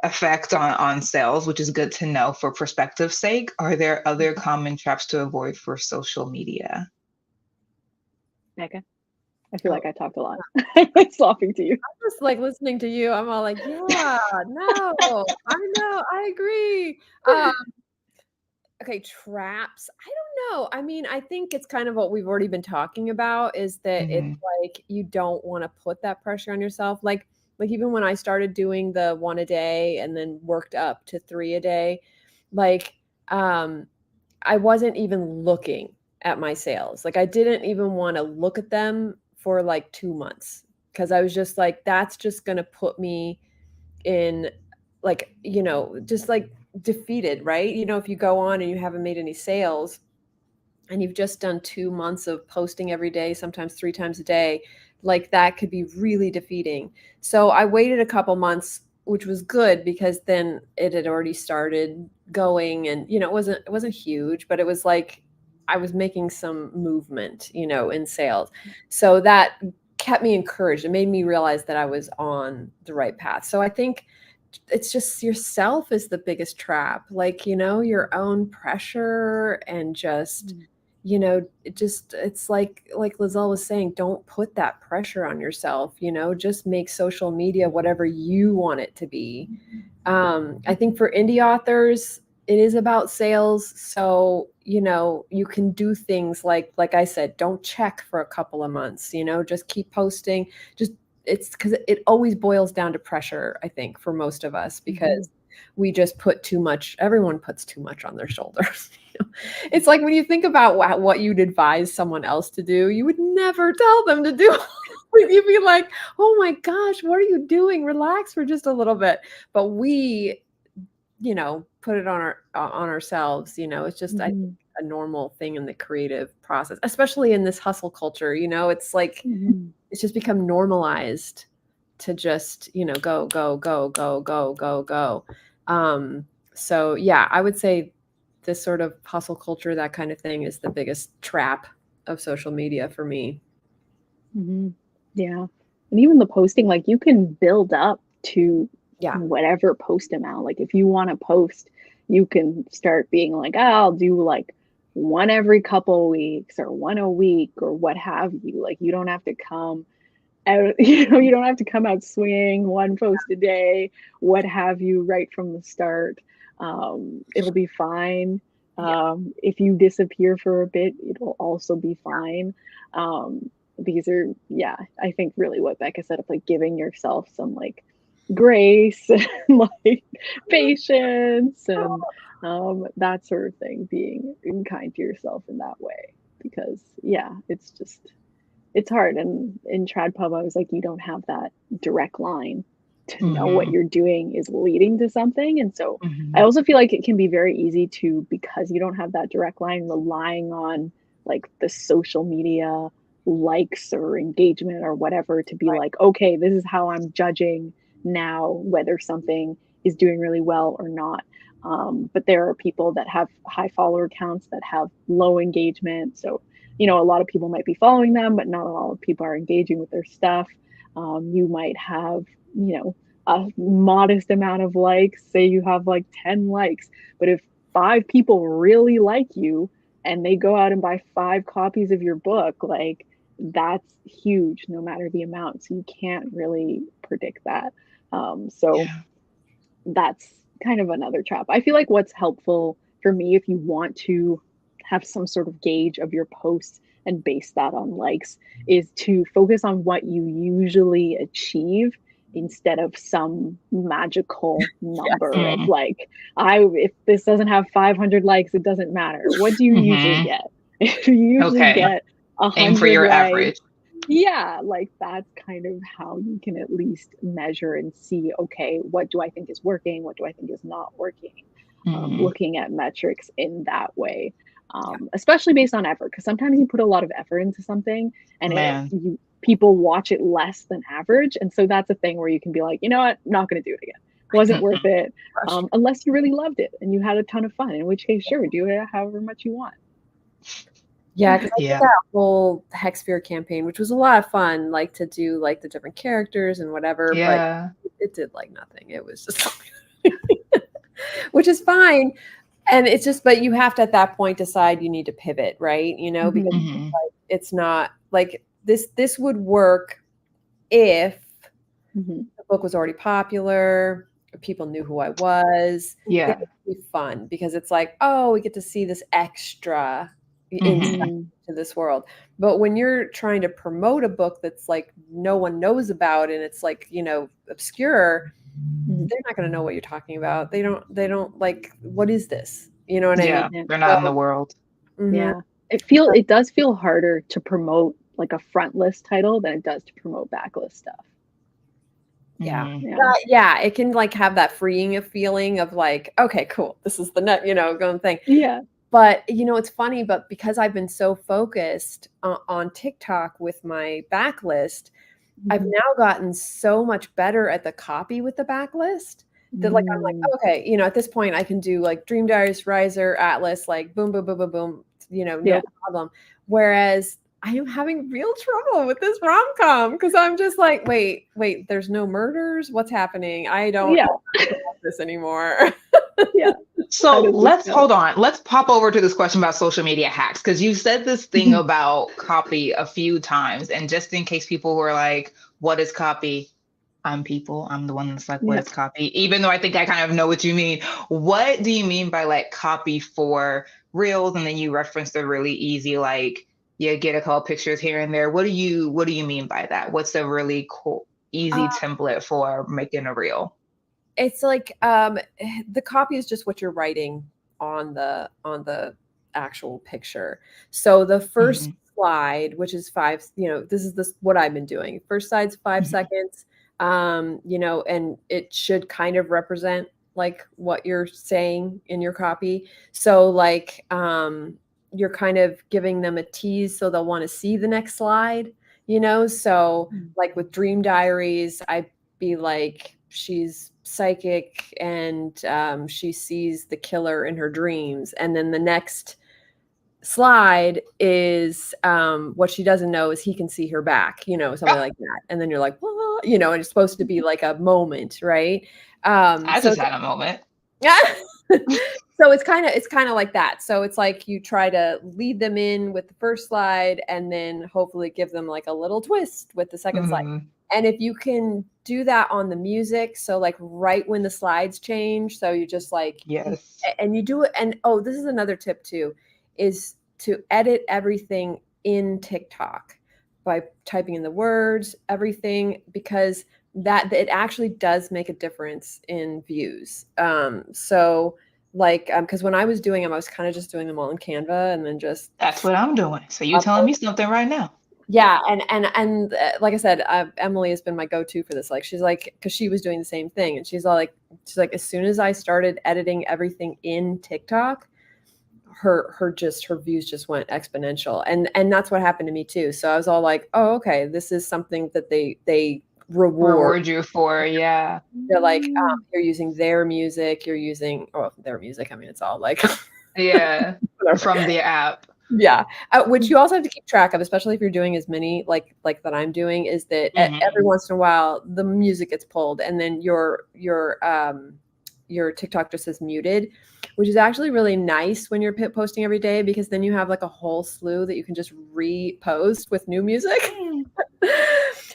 effect on sales, which is good to know for perspective's sake. Are there other common traps to avoid for social media? Becca, I feel Oh, like I talked a lot. I'm like slopping to you. just like listening to you, I'm all like, yeah, no, I know, I agree. Okay, traps. I don't know. I mean, I think it's kind of what we've already been talking about is that it's Mhm. like you don't want to put that pressure on yourself. Like even when I started doing the one a day and then worked up to three a day, like um I wasn't even looking at my sales. Like I didn't even want to look at them for like 2 months because I was just like, that's just gonna put me in like, just like defeated, right? If you go on and you haven't made any sales and you've just done 2 months of posting every day, sometimes three times a day, like that could be really defeating. So I waited a couple months, which was good because then it had already started going and it wasn't huge, but it was like I was making some movement, in sales. So that kept me encouraged. It made me realize that I was on the right path. So I think it's just yourself is the biggest trap, like your own pressure and just it's like Lizelle was saying, don't put that pressure on yourself, just make social media whatever you want it to be. I think for indie authors it is about sales, so you can do things like I said, don't check for a couple of months, just keep posting. Just it's because it always boils down to pressure, I think, for most of us, Mhm. because we just put too much. Everyone puts too much on their shoulders. It's like when you think about what you'd advise someone else to do, you would never tell them to do. You'd be like, "Oh my gosh, what are you doing? Relax for just a little bit." But we, put it on ourselves. It's just I think Mhm. a normal thing in the creative process, especially in this hustle culture. It's like Mhm. it's just become normalized to just go go go go go go go. So yeah, I would say this sort of hustle culture, that kind of thing, is the biggest trap of social media for me. Mhm. Yeah. And even the posting, like you can build up to Yeah. whatever post amount. Like if you want to post, you can start being like, oh, I'll do like one every couple weeks or one a week or what have you. Like you don't have to come out, you don't have to come out swinging one post a day, what have you, right from the start. It'll be fine. Yeah. If you disappear for a bit, it'll also be fine. These are, yeah, I think really what Becca said of like giving yourself some like grace and like patience and that sort of thing, being kind to yourself in that way. Because yeah, it's hard. And in trad pub I was like, you don't have that direct line to know what Mhm. you're doing is leading to something. And so I Mhm. also feel like it can be very easy to, because you don't have that direct line, relying on like the social media likes or engagement or whatever to be Right. like, okay, this is how I'm judging now whether something is doing really well or not. But there are people that have high follower counts that have low engagement. So a lot of people might be following them, but not a lot of people are engaging with their stuff. You might have, a modest amount of likes. Say you have like 10 likes, but if five people really like you and they go out and buy 5 copies of your book, like that's huge no matter the amount. So you can't really predict that. So Yeah. that's kind of another trap. I feel like what's helpful for me, if you want to have some sort of gauge of your posts and base that on likes, is to focus on what you usually achieve instead of some magical number Yes. of like, if this doesn't have 500 likes, it doesn't matter. What do you usually get? You usually Okay. get Aim for 100 your likes. average. Yeah, like that's kind of how you can at least measure and see, okay, what do I think is working? What do I think is not working? Looking at metrics in that way, especially based on effort, because sometimes you put a lot of effort into something and Man. people watch it less than average. And so that's a thing where you can be like, you know what, not going to do it again. Wasn't worth it, unless you really loved it and you had a ton of fun, in which case, sure, do it however much you want. Yeah, because I did that whole Hexsphere campaign, which was a lot of fun, like to do like the different characters and whatever. Yeah. But it did like nothing. It was just, which is fine. And it's just, but you have to at that point decide you need to pivot, right? You know, because like, it's not like this would work if the book was already popular, people knew who I was. Yeah. It would be fun because it's like, oh, we get to see this extra insight to this world. But when you're trying to promote a book that's like no one knows about and it's like, you know, obscure, they're not going to know what you're talking about. They don't like, what is this? You know what I mean? They're not in the world. Yeah. It does feel harder to promote like a front list title than it does to promote backlist stuff. Yeah, it can like have that freeing feeling of like, okay, cool, this is the net, you know, going thing. Yeah. But you know, it's funny, but because I've been so focused on TikTok with my backlist, I've now gotten so much better at the copy with the backlist that like I'm like, okay, you know, at this point I can do like Dream Diaries, Riser, Atlas, like boom, boom, boom, boom, boom, you know, no problem. Whereas I am having real trouble with this rom-com because I'm just like, wait, there's no murders. What's happening? I don't know this anymore. So hold on. Let's pop over to this question about social media hacks, because you said this thing about copy a few times. And just in case people who are like, what is copy? I'm the one that's like, what is copy? Even though I think I kind of know what you mean. What do you mean by like copy for reels? And then you reference the really easy, like, you get a couple pictures here and there. What do you mean by that? What's a really cool, easy template for making a reel? It's like the copy is just what you're writing on the actual picture. So the first slide, which is 5, you know, this is what I've been doing. First slide's 5 seconds, you know, and it should kind of represent like what you're saying in your copy. So like you're kind of giving them a tease so they'll want to see the next slide, you know? So like with Dream Diaries, I'd be like, she's psychic and she sees the killer in her dreams. And then the next slide is what she doesn't know is he can see her back, you know, something like that. And then you're like, well, you know, and it's supposed to be like a moment, right? I just had a moment. Yeah. So it's kind of like that. So it's like you try to lead them in with the first slide and then hopefully give them like a little twist with the second slide. And if you can do that on the music, so like right when the slides change, so you just like, and you do it. And oh, this is another tip too, is to edit everything in TikTok by typing in the words, everything, because that it actually does make a difference in views. So like, because when I was doing them, I was kind of just doing them all in Canva and then just. That's what I'm doing. So you're telling me something right now. Yeah. And like I said, Emily has been my go-to for this. Like, she's like, cause she was doing the same thing. And she's like, as soon as I started editing everything in TikTok, her views just went exponential. And that's what happened to me too. So I was all like, oh, okay, this is something that they reward you for. Yeah. They're like, you're using their music, their music. I mean, it's all like, from the app. Yeah. Which you also have to keep track of, especially if you're doing as many like that I'm doing, is that every once in a while the music gets pulled and then your TikTok just says muted, which is actually really nice when you're posting every day, because then you have like a whole slew that you can just repost with new music.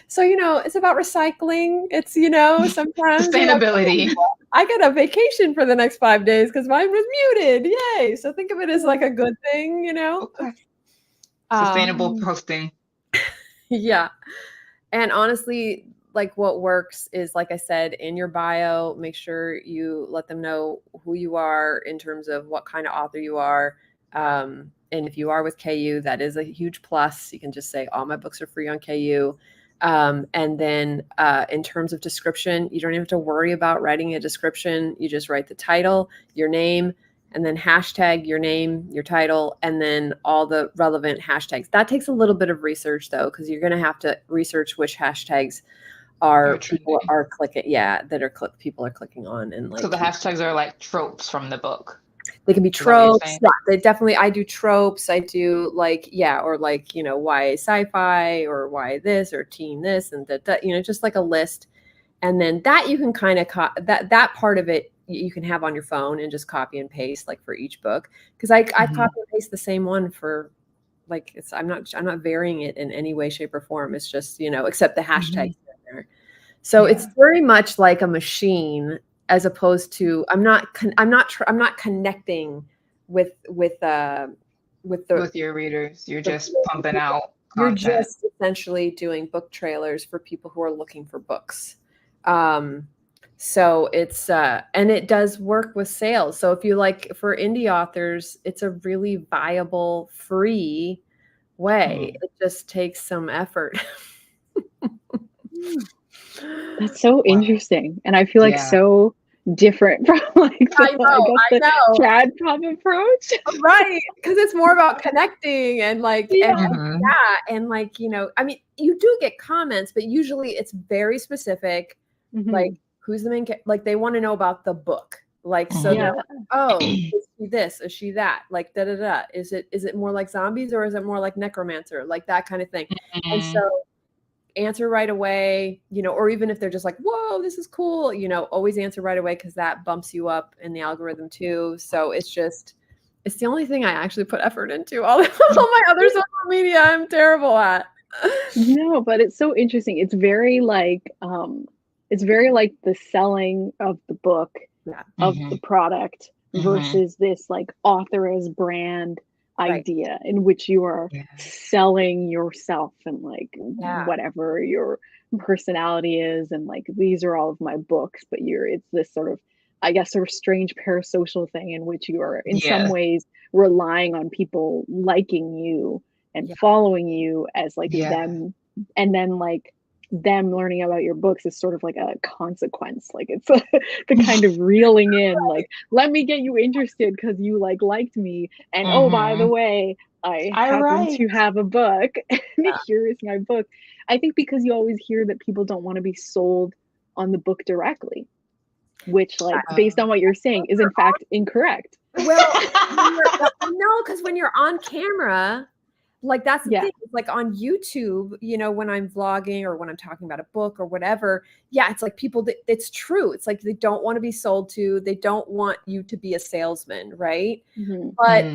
So, you know, it's about recycling. It's, you know, sometimes sustainability. I get a vacation for the next 5 days because mine was muted. Yay. So think of it as like a good thing, you know? Okay. Sustainable posting. Yeah. And honestly, like what works is, like I said, in your bio, make sure you let them know who you are in terms of what kind of author you are. And if you are with KU, that is a huge plus. You can just say all my books are free on KU. And then in terms of description, you don't even have to worry about writing a description. You just write the title, your name, and then hashtag your name, your title, and then all the relevant hashtags. That takes a little bit of research though, because you're going to have to research which hashtags people are clicking. Yeah, people are clicking on. And like, so the hashtags are like tropes from the book. They can be tropes. Yeah, they definitely. I do tropes. I do like, yeah, or like, YA sci-fi, or YA this, or teen this, and that, just like a list. And then that you can kind of that part of it you can have on your phone and just copy and paste like for each book. Because I copy and paste the same one for like, I'm not varying it in any way, shape, or form. It's just, except the hashtags in there. So it's very much like a machine, as opposed to I'm not connecting with your readers. You're just pumping out content. You're just essentially doing book trailers for people who are looking for books. So it's and it does work with sales. So if you like, for indie authors, it's a really viable free way. It just takes some effort. That's so interesting, and I feel like so different from like the Trad Pop approach, right? Because it's more about connecting and like and like, I mean, you do get comments, but usually it's very specific. Like, who's the main like, they want to know about the book, like, so they're like, oh, is she this, is she that, like, da da da, is it more like zombies, or is it more like necromancer, like that kind of thing. And so answer right away, or even if they're just like, whoa, this is cool, always answer right away, because that bumps you up in the algorithm too. So it's the only thing I actually put effort into. All my other social media I'm terrible at. No, but it's so interesting. It's very like the selling of the book, of the product, versus this like author as brand idea, in which you are selling yourself and like whatever your personality is, and like, these are all of my books, but it's this sort of, I guess, sort of strange parasocial thing in which you are in some ways relying on people liking you and following you as like them, and then like them learning about your books is sort of like a consequence. Like, it's the kind of reeling in, like, let me get you interested because you liked me, and oh, by the way, I happen to have a book, and here is my book. I think because you always hear that people don't want to be sold on the book directly, which, like, based on what you're saying, is in fact incorrect. Well, no, because when you're on camera, like, that's the thing. It's like on YouTube, when I'm vlogging or when I'm talking about a book or whatever, it's like people, it's true. It's like they don't want to be sold to. They don't want you to be a salesman, right? But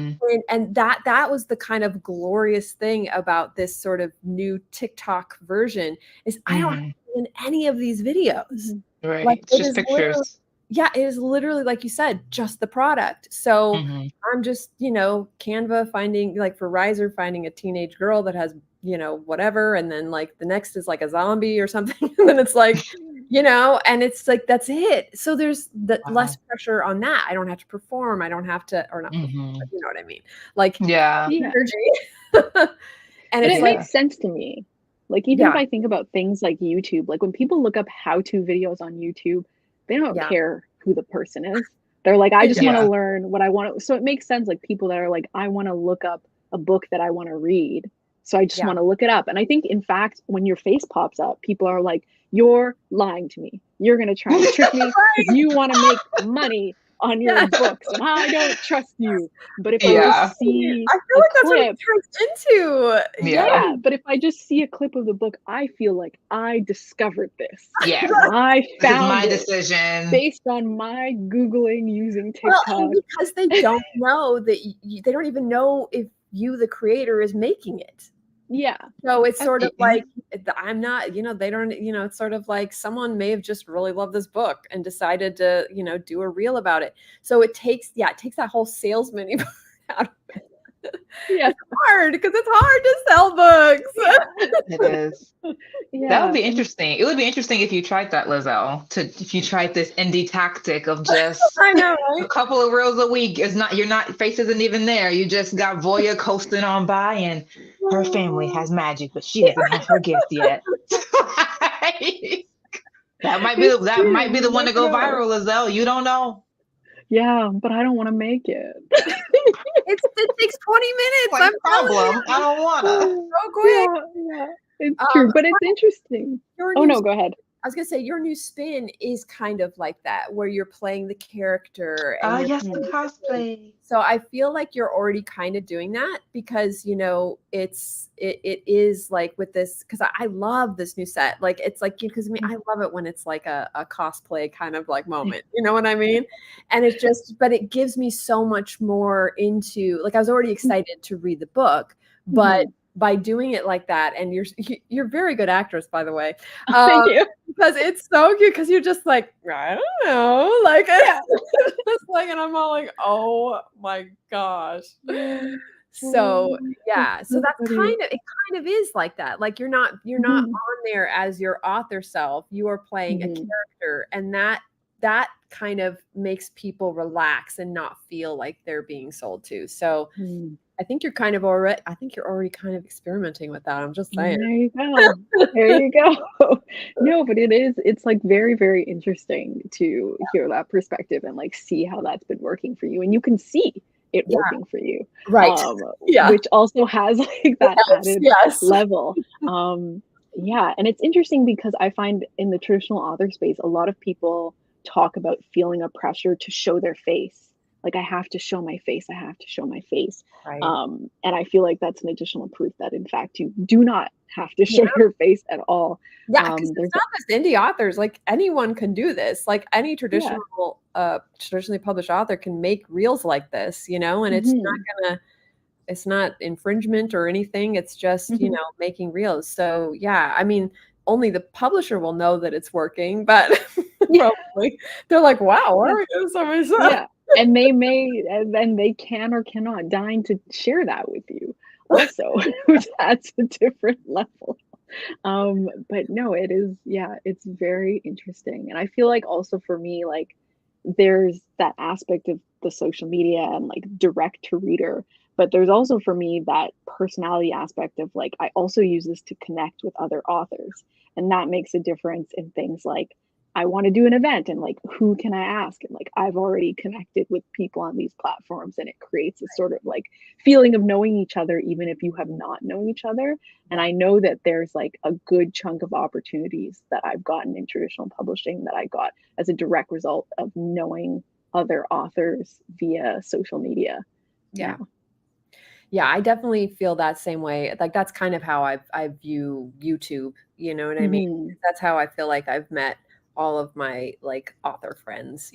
and that was the kind of glorious thing about this sort of new TikTok version, is I don't have to be in any of these videos. Right. Like, it's just pictures. It is literally, like you said, just the product. So I'm just, Canva finding, like, for Riser, finding a teenage girl that has, whatever. And then like the next is like a zombie or something. And then it's like, and it's like, that's it. So there's less pressure on that. I don't have to perform. I don't have to, or not, you know what I mean? Like, energy. And it makes sense to me. Like, even if I think about things like YouTube, like when people look up how-to videos on YouTube, they don't care who the person is. They're like, I just want to learn what I want to. So it makes sense, like, people that are like, I want to look up a book that I want to read. So I just want to look it up. And I think, in fact, when your face pops up, people are like, you're lying to me. You're going to try to trick me because you want to make money on your books, and I don't trust you. But if I just see I feel like that's what it turns into. But if I just see a clip of the book, I feel like I discovered this. I found my decision based on my Googling using TikTok. Well, because they don't know that they don't even know if you, the creator, is making it. So it's sort of like, I'm not, they don't, it's sort of like someone may have just really loved this book and decided to, do a reel about it. So it takes that whole salesman out of it. Yeah. It's hard because it's hard to sell books. It is. That Yeah. would be interesting. It would be interesting if you tried that, Lizelle. If you tried this indie tactic of just I know, a right? couple of reels a week. You're not face isn't even there. You just got Voya coasting on by, and her family has magic, but she doesn't have her gift yet. That might be the one to go viral, Lizelle. You don't know. Yeah, but I don't want to make it. It takes 20 minutes. Like, I'm telling problem. you. I don't wanna. So quick. Yeah, it's true, but it's interesting. Your Oh new no, go ahead. I was gonna say your new spin is kind of like that, where you're playing the character and Yes, the cosplay. so I feel like you're already kind of doing that because it is like with this because I love this new set. Like it's like because I love it when it's like a cosplay kind of like moment. You know what I mean? And it's just but it gives me so much more into like I was already excited to read the book, but by doing it like that, and you're a very good actress, by the way. Thank you. Because it's so cute. Because you're just like I don't know, like it's like, and I'm all like, oh my gosh. So yeah, so that's kind of is like that. Like you're not on there as your author self. You are playing a character, and that kind of makes people relax and not feel like they're being sold to. So. I think you're already kind of experimenting with that. I'm just saying. There you go. There you go. No, but it's like very, very interesting to hear that perspective and like see how that's been working for you. And you can see it working for you. Right. Which also has like that added level. Yeah. And it's interesting because I find in the traditional author space, a lot of people talk about feeling a pressure to show their face. Like I have to show my face. I have to show my face. Right. And I feel like that's an additional proof that in fact you do not have to show your face at all. Yeah, because it's not just indie authors. Like anyone can do this. Like any traditionally published author can make reels like this, and it's not infringement or anything. It's just, making reels. So yeah, I mean, only the publisher will know that it's working, but probably they're like, wow, why are we doing so many stuff? Yeah. And they can or cannot deign to share that with you also, which adds a different level. But no, it's very interesting. And I feel like also for me, like there's that aspect of the social media and like direct to reader, but there's also for me that personality aspect of like, I also use this to connect with other authors. And that makes a difference in things like, I want to do an event and like, who can I ask? And like, I've already connected with people on these platforms and it creates a sort of like feeling of knowing each other, even if you have not known each other. And I know that there's like a good chunk of opportunities that I've gotten in traditional publishing that I got as a direct result of knowing other authors via social media. Yeah. Yeah, I definitely feel that same way. Like that's kind of how I view YouTube. You know what I mean? That's how I feel like I've met all of my like author friends,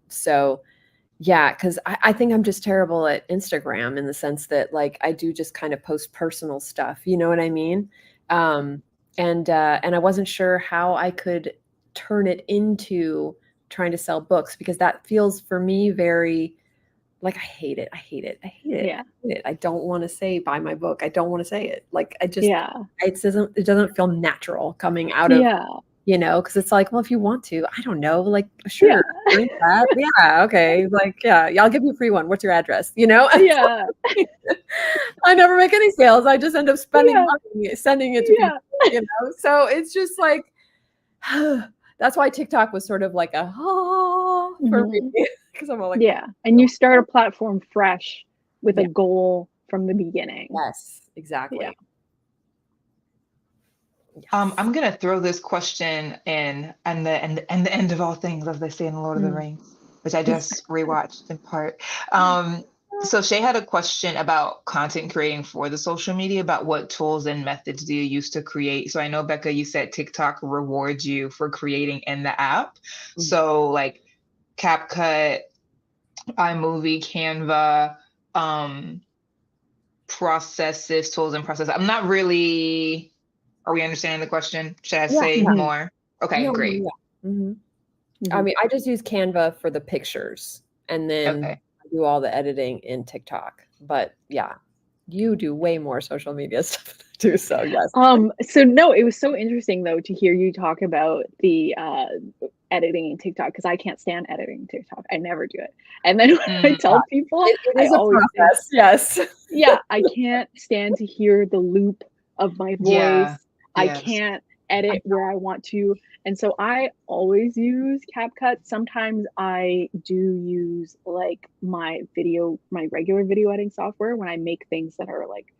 so yeah, because I think I'm just terrible at Instagram in the sense that like I do just kind of post personal stuff, you know what I mean? And I wasn't sure how I could turn it into trying to sell books because that feels for me very like I hate it. Yeah. I don't want to say buy my book. I don't want to say it. Like I just it doesn't feel natural coming out of because it's like, well, if you want to, I don't know, like, sure, drink that. Yeah, okay, like, yeah, I'll give you a free one. What's your address? Yeah. I never make any sales. I just end up spending money sending it to people. So it's just like, that's why TikTok was sort of like a for me because I'm all like, and you start a platform fresh with a goal from the beginning. Yes, exactly. Yeah. I'm gonna throw this question in and the end of all things, as they say in Lord of the Rings, which I just rewatched in part. So Shay had a question about content creating for the social media, about what tools and methods do you use to create? So I know, Becca, you said TikTok rewards you for creating in the app. So like CapCut, iMovie, Canva, processes, tools and processes. I'm not really... Are we understanding the question? Should I say more? Okay, great. I mean, I just use Canva for the pictures and then I do all the editing in TikTok. But yeah, you do way more social media stuff than I do. So yes. So no, it was so interesting though to hear you talk about the editing in TikTok, because I can't stand editing TikTok. I never do it. And then when I tell people, It I is a always say, process. Yes. yeah, I can't stand to hear the loop of my voice. Yeah. I Yes. can't edit where I want to. And so I always use CapCut. Sometimes I do use like my regular video editing software when I make things that are like,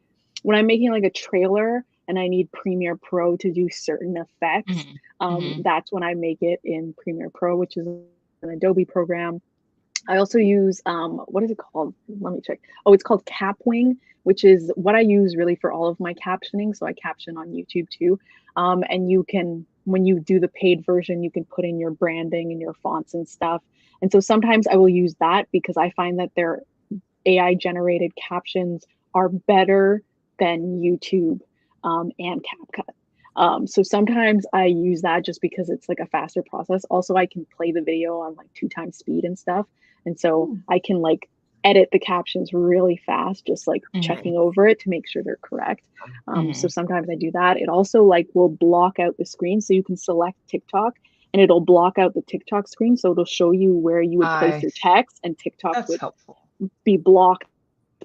when I'm making like a trailer and I need Premiere Pro to do certain effects. That's when I make it in Premiere Pro, which is an Adobe program. I also use what is it called? Let me check. Oh, it's called Capwing, which is what I use really for all of my captioning. So I caption on YouTube too. And you can, when you do the paid version, you can put in your branding and your fonts and stuff. And so sometimes I will use that because I find that their AI generated captions are better than YouTube and CapCut. So sometimes I use that just because it's like a faster process. Also, I can play the video on like 2x speed and stuff. And so I can like edit the captions really fast, just like checking over it to make sure they're correct. So sometimes I do that. It also like will block out the screen. So you can select TikTok and it'll block out the TikTok screen. So it'll show you where you would place your text, and TikTok would be blocked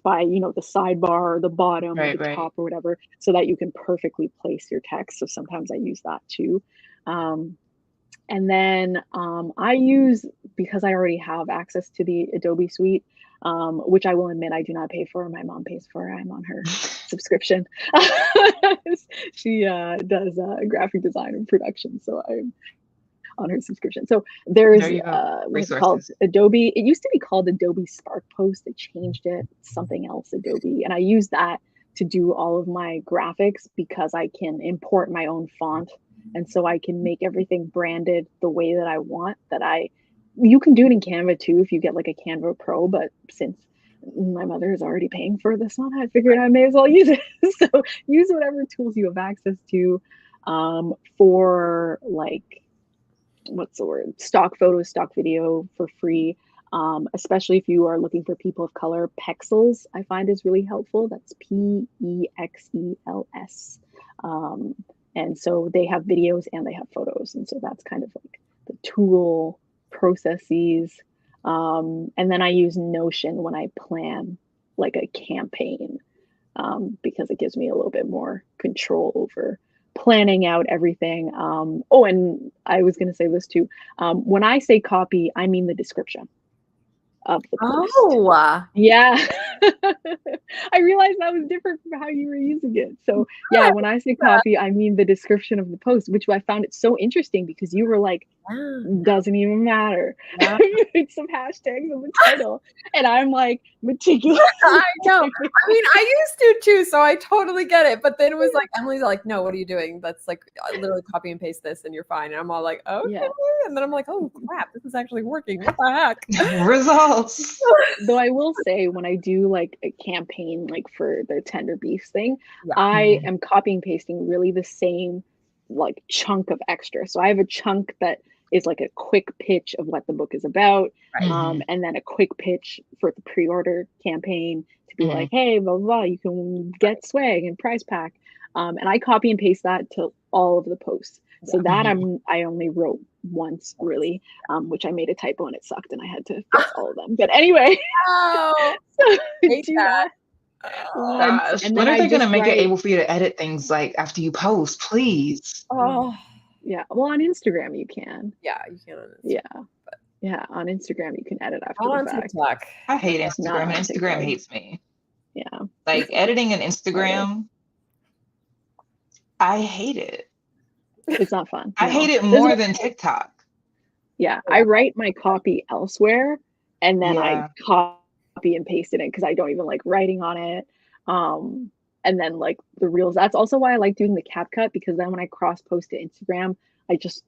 by, you know, the sidebar or the bottom or the top or whatever, so that you can perfectly place your text. So sometimes I use that too. And then I use, because I already have access to the Adobe Suite, which I will admit I do not pay for. My mom pays for. I'm on her subscription. She does graphic design and production, so I'm on her subscription. So there's what's it called? Adobe. It used to be called Adobe Spark Post. They changed it, something else, Adobe. And I use that to do all of my graphics because I can import my own font. And so I can make everything branded the way that I want. You can do it in Canva too if you get like a Canva Pro, but since my mother is already paying for this one, I figured I may as well use it. So use whatever tools you have access to for like, what's the word? Stock photos, stock video for free. Especially if you are looking for people of color. Pexels, I find, is really helpful. That's Pexels. And so they have videos and they have photos. And so that's kind of like the tool processes. And then I use Notion when I plan like a campaign because it gives me a little bit more control over planning out everything. Oh, and I was going to say this too. When I say copy, I mean the description of the post. Oh, yeah. I realized that was different from how you were using it. So yeah, when I say copy, I mean the description of the post, which I found it so interesting because you were like, doesn't even matter. It's some hashtags in the title. And I'm like, meticulous. I know. I mean, I used to too, so I totally get it. But then it was like, Emily's like, no, what are you doing? That's like literally copy and paste this and you're fine. And I'm all like, okay. Yeah. And then I'm like, oh crap, this is actually working. What the heck? Results. Though I will say, when I do like a campaign, like for the tender beef thing, I am copying pasting really the same like chunk of extra. So I have a chunk that is like a quick pitch of what the book is about, and then a quick pitch for the pre-order campaign to be like, hey, blah, blah, blah, you can get swag and prize pack. And I copy and paste that to all of the posts. So that I only wrote once really, which I made a typo and it sucked and I had to fix all of them. But anyway, so do that. Gosh, when are they going to make it able for you to edit things like after you post, please? Oh, yeah. Well, on Instagram you can. Yeah, you can. Yeah, on Instagram you can edit after the fact. TikTok. I hate Instagram, and Instagram hates me. Yeah. Like editing an Instagram, I hate it. It's not fun. I hate it more than TikTok. Yeah, I write my copy elsewhere, and then I copy and paste it in because I don't even like writing on it. And then like the reels. That's also why I like doing the CapCut, because then when I cross post to Instagram, I just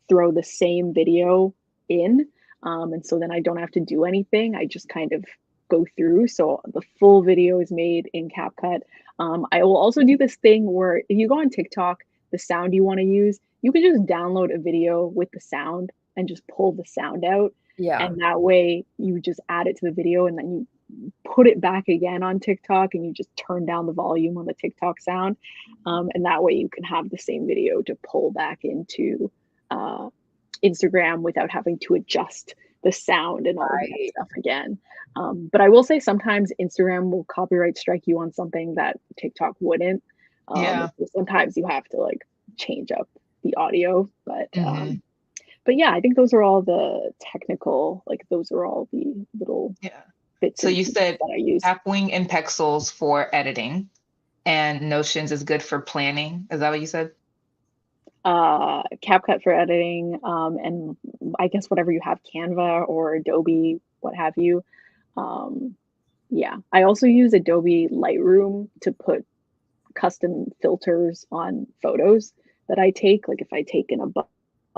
throw the same video in. And so then I don't have to do anything. I just kind of go through. So the full video is made in CapCut. I will also do this thing where if you go on TikTok, the sound you want to use, you can just download a video with the sound and just pull the sound out. Yeah. And that way you just add it to the video and then you put it back again on TikTok and you just turn down the volume on the TikTok sound. And that way you can have the same video to pull back into Instagram without having to adjust the sound and all of that stuff again. But I will say sometimes Instagram will copyright strike you on something that TikTok wouldn't. Yeah. Sometimes you have to like change up the audio, but Mhm. but yeah, I think those are all the technical, like those are all the little Yeah. bits So and you pieces said that I use. Tapwing and Pexels for editing, and Notions is good for planning. Is that what you said? CapCut for editing, and I guess whatever you have, Canva or Adobe, what have you. Yeah, I also use Adobe Lightroom to put custom filters on photos that I take. Like if I take an above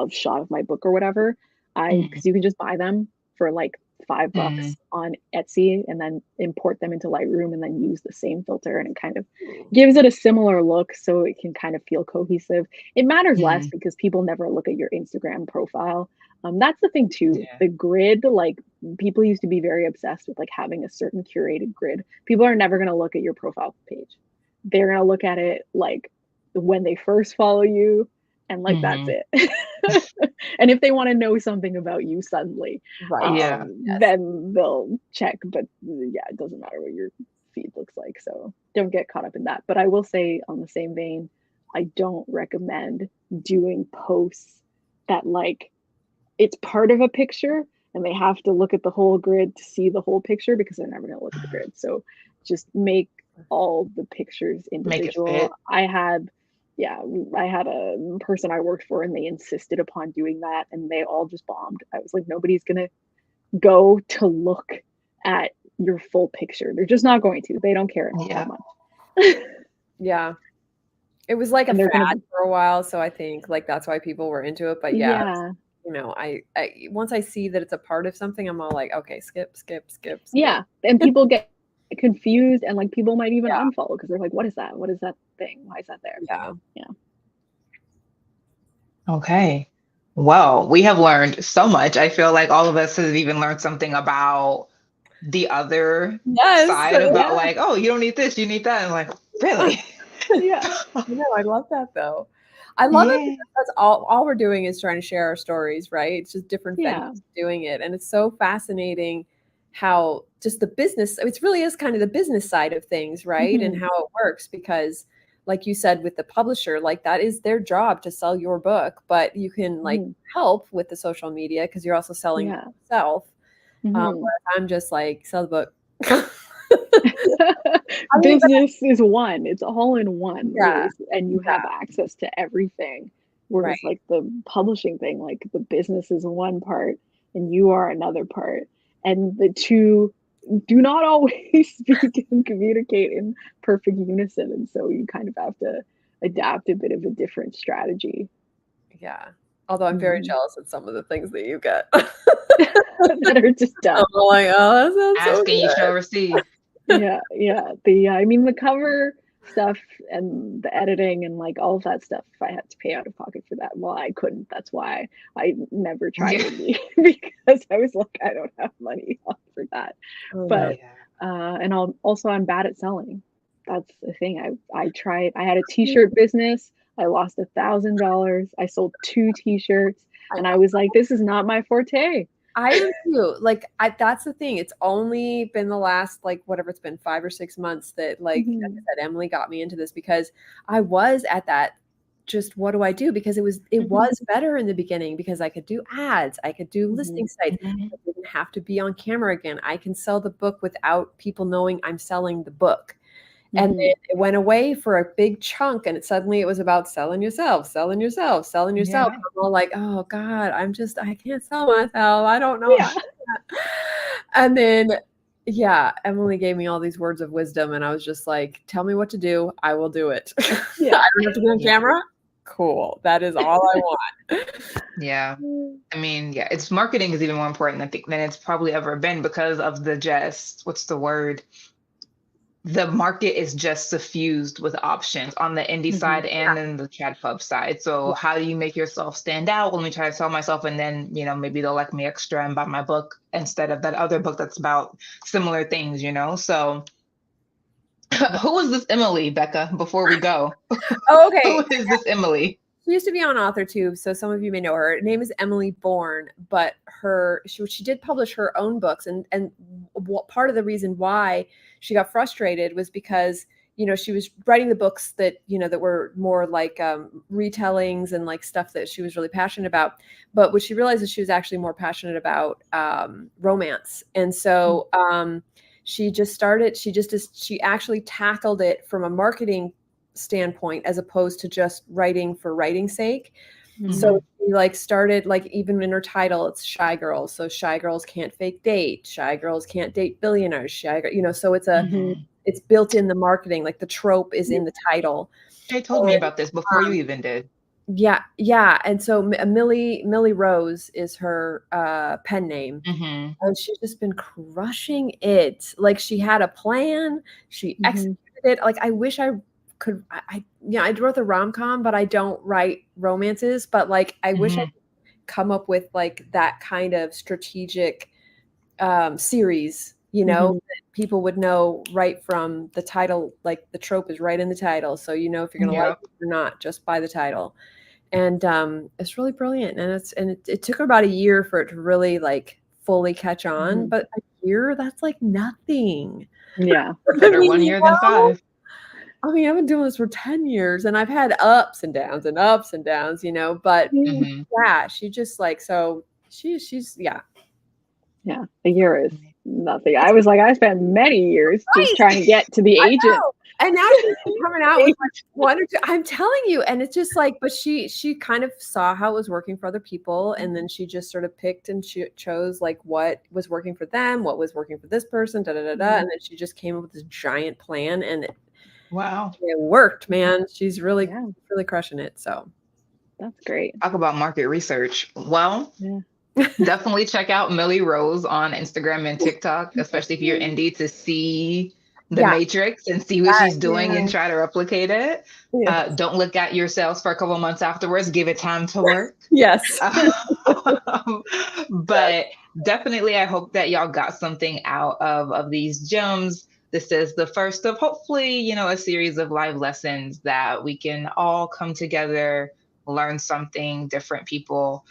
shot of my book or whatever, Mhm. because you can just buy them for like $5 Mm. on Etsy and then import them into Lightroom and then use the same filter, and it kind of gives it a similar look so it can kind of feel cohesive. It matters less Mm. because people never look at your Instagram profile. That's the thing too. Yeah. The grid, like people used to be very obsessed with like having a certain curated grid. People are never going to look at your profile page. They're going to look at it like when they first follow you, and like that's Mhm. it. And if they want to know something about you suddenly, Right. Yeah. then they'll check. But yeah, it doesn't matter what your feed looks like. So don't get caught up in that. But I will say, on the same vein, I don't recommend doing posts that like it's part of a picture and they have to look at the whole grid to see the whole picture because they're never going to look at the grid. So just make all the pictures Make it individual. fit. I had a person I worked for and they insisted upon doing that and they all just bombed. I was like, nobody's going to go to look at your full picture. They're just not going to. They don't care that Yeah. much. Yeah. It was like a And they're gonna fad for a while, so I think like that's why people were into it. But yeah, yeah. you know, I once I see that it's a part of something, I'm all like, okay, skip. Yeah. And people get confused and like people might even Yeah. unfollow because they're like, what is that? What is that thing? Why is that there? Yeah. Okay. Well, we have learned so much. I feel like all of us have even learned something about the other Yes. side about Yeah. like, oh, you don't need this, you need that. And I'm like, really? Yeah. No, I love that though. I love it Yeah. because that's all we're doing is trying to share our stories, right? It's just different Yeah. venues doing it. And it's so fascinating how just the business, it really is kind of the business side of things, right? And Mhm. how it works because like you said with the publisher, like that is their job to sell your book, but you can like Mhm. help with the social media because you're also selling Yeah. yourself. Mhm. Whereas I'm just like, sell the book. Business is one. It's all in one, Yeah. really, and you have access to everything. Right. Whereas, like the publishing thing, like the business is one part and you are another part, and the two do not always speak and communicate in perfect unison, and so you kind of have to adapt a bit of a different strategy. Yeah. Although I'm very Mhm. jealous of some of the things that you get. That are just done. I'm like, oh, that sounds so Asking you good. shall receive. Yeah, yeah. I mean, the cover stuff and the editing and like all of that stuff, if I had to pay out of pocket for that, well, I couldn't. That's why I never tried Yeah. it because I was like, I don't have money for that. Oh, no. But and I'm bad at selling. That's the thing. I tried. I had a t-shirt business. I lost $1,000. I sold 2 t-shirts, and I was like, this is not my forte. I am too. Like, that's the thing. It's only been the last, like, whatever it's been, 5 or 6 months that, like I Mhm. said, Emily got me into this because I was at that just what do I do? Because it Mhm. was better in the beginning because I could do ads, I could do listing Mhm. sites. Mhm. I didn't have to be on camera again. I can sell the book without people knowing I'm selling the book. And then Mhm. it went away for a big chunk, and suddenly it was about selling yourself, selling yourself, selling yourself. Yeah. I'm all like, oh God, I can't sell myself. I don't know. Yeah. And then, yeah, Emily gave me all these words of wisdom, and I was just like, tell me what to do. I will do it. Yeah. I don't have to be on Yeah. camera. Cool. That is all I want. Yeah. I mean, yeah, it's marketing is even more important than it's probably ever been because of the just, what's the word? the market is just suffused with options on the indie side and then the Trad Pub side. So how do you make yourself stand out? Let me try to sell myself, and then, you know, maybe they'll like me extra and buy my book instead of that other book that's about similar things, you know? So who is this Emily, Becca, before we go? Oh, okay. Who is this Emily? She used to be on AuthorTube, so some of you may know her. Her name is Emily Bourne, but she did publish her own books, and what part of the reason why she got frustrated was because, you know, she was writing the books that, you know, that were more like retellings and like stuff that she was really passionate about. But what she realized is she was actually more passionate about romance, and so she actually tackled it from a marketing standpoint as opposed to just writing for writing's sake. So she like started, like, even in her title, it's Shy Girls. So shy girls can't fake date. Shy girls can't date billionaires. You know, so it's it's built in the marketing, like the trope is in the title. They told me about this before you even did. Yeah. And so Millie Rose is her pen name. And she's just been crushing it. Like, she had a plan, she executed it. Like, I wish I could, I wrote the rom-com, but I don't write romances, but like, I wish I could come up with like that kind of strategic series, you know, that people would know right from the title. Like, the trope is right in the title, so you know if you're gonna like it or not just by the title. And it's really brilliant, and it took her about a year for it to really like fully catch on. But a year, that's like nothing. Better 1 year than 5. I mean, I've been doing this for 10 years, and I've had ups and downs, you know, but yeah, she just like, so she's yeah. A year is nothing. I was like, I spent many years just trying to get to the agent. And now she's coming out with like 1 or 2. I'm telling you, and it's just like, but she kind of saw how it was working for other people, and then she just sort of picked and she chose like what was working for them, what was working for this person, and then she just came up with this giant plan, and it worked, man. She's really crushing it. So that's great. Talk about market research. Well, definitely check out Millie Rose on Instagram and TikTok, especially if you're indie, to see the Matrix and see what she's doing and try to replicate it. Don't look at yourselves for a couple months afterwards. Give it time to work. Yes. But definitely, I hope that y'all got something out of these gems. This is the first of hopefully, you know, a series of live lessons that we can all come together, learn something, different people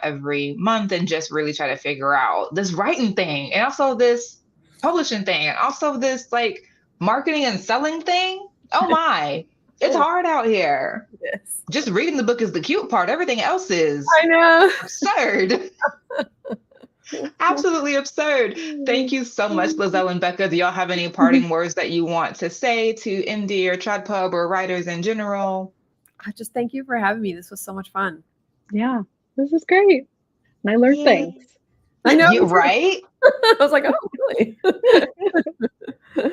every month, and just really try to figure out this writing thing, and also this publishing thing, and also this like marketing and selling thing. Oh my, it's hard out here. Yes. Just reading the book is the cute part. Everything else is absurd. Absolutely absurd. Thank you so much, Lizelle and Becca. Do y'all have any parting words that you want to say to indie or Trad Pub or writers in general? I just thank you for having me. This was so much fun. Yeah, this is great. And I learned things. I know. You right? I was like, oh, really?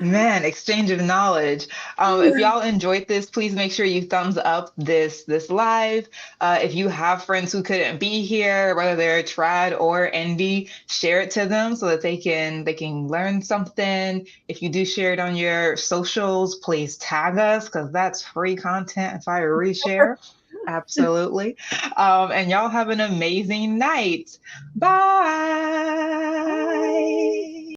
Man, exchange of knowledge. If y'all enjoyed this, please make sure you thumbs up this live. If you have friends who couldn't be here, whether they're trad or indie, share it to them so that they can learn something. If you do share it on your socials, please tag us, because that's free content if I reshare. Absolutely. And y'all have an amazing night. Bye.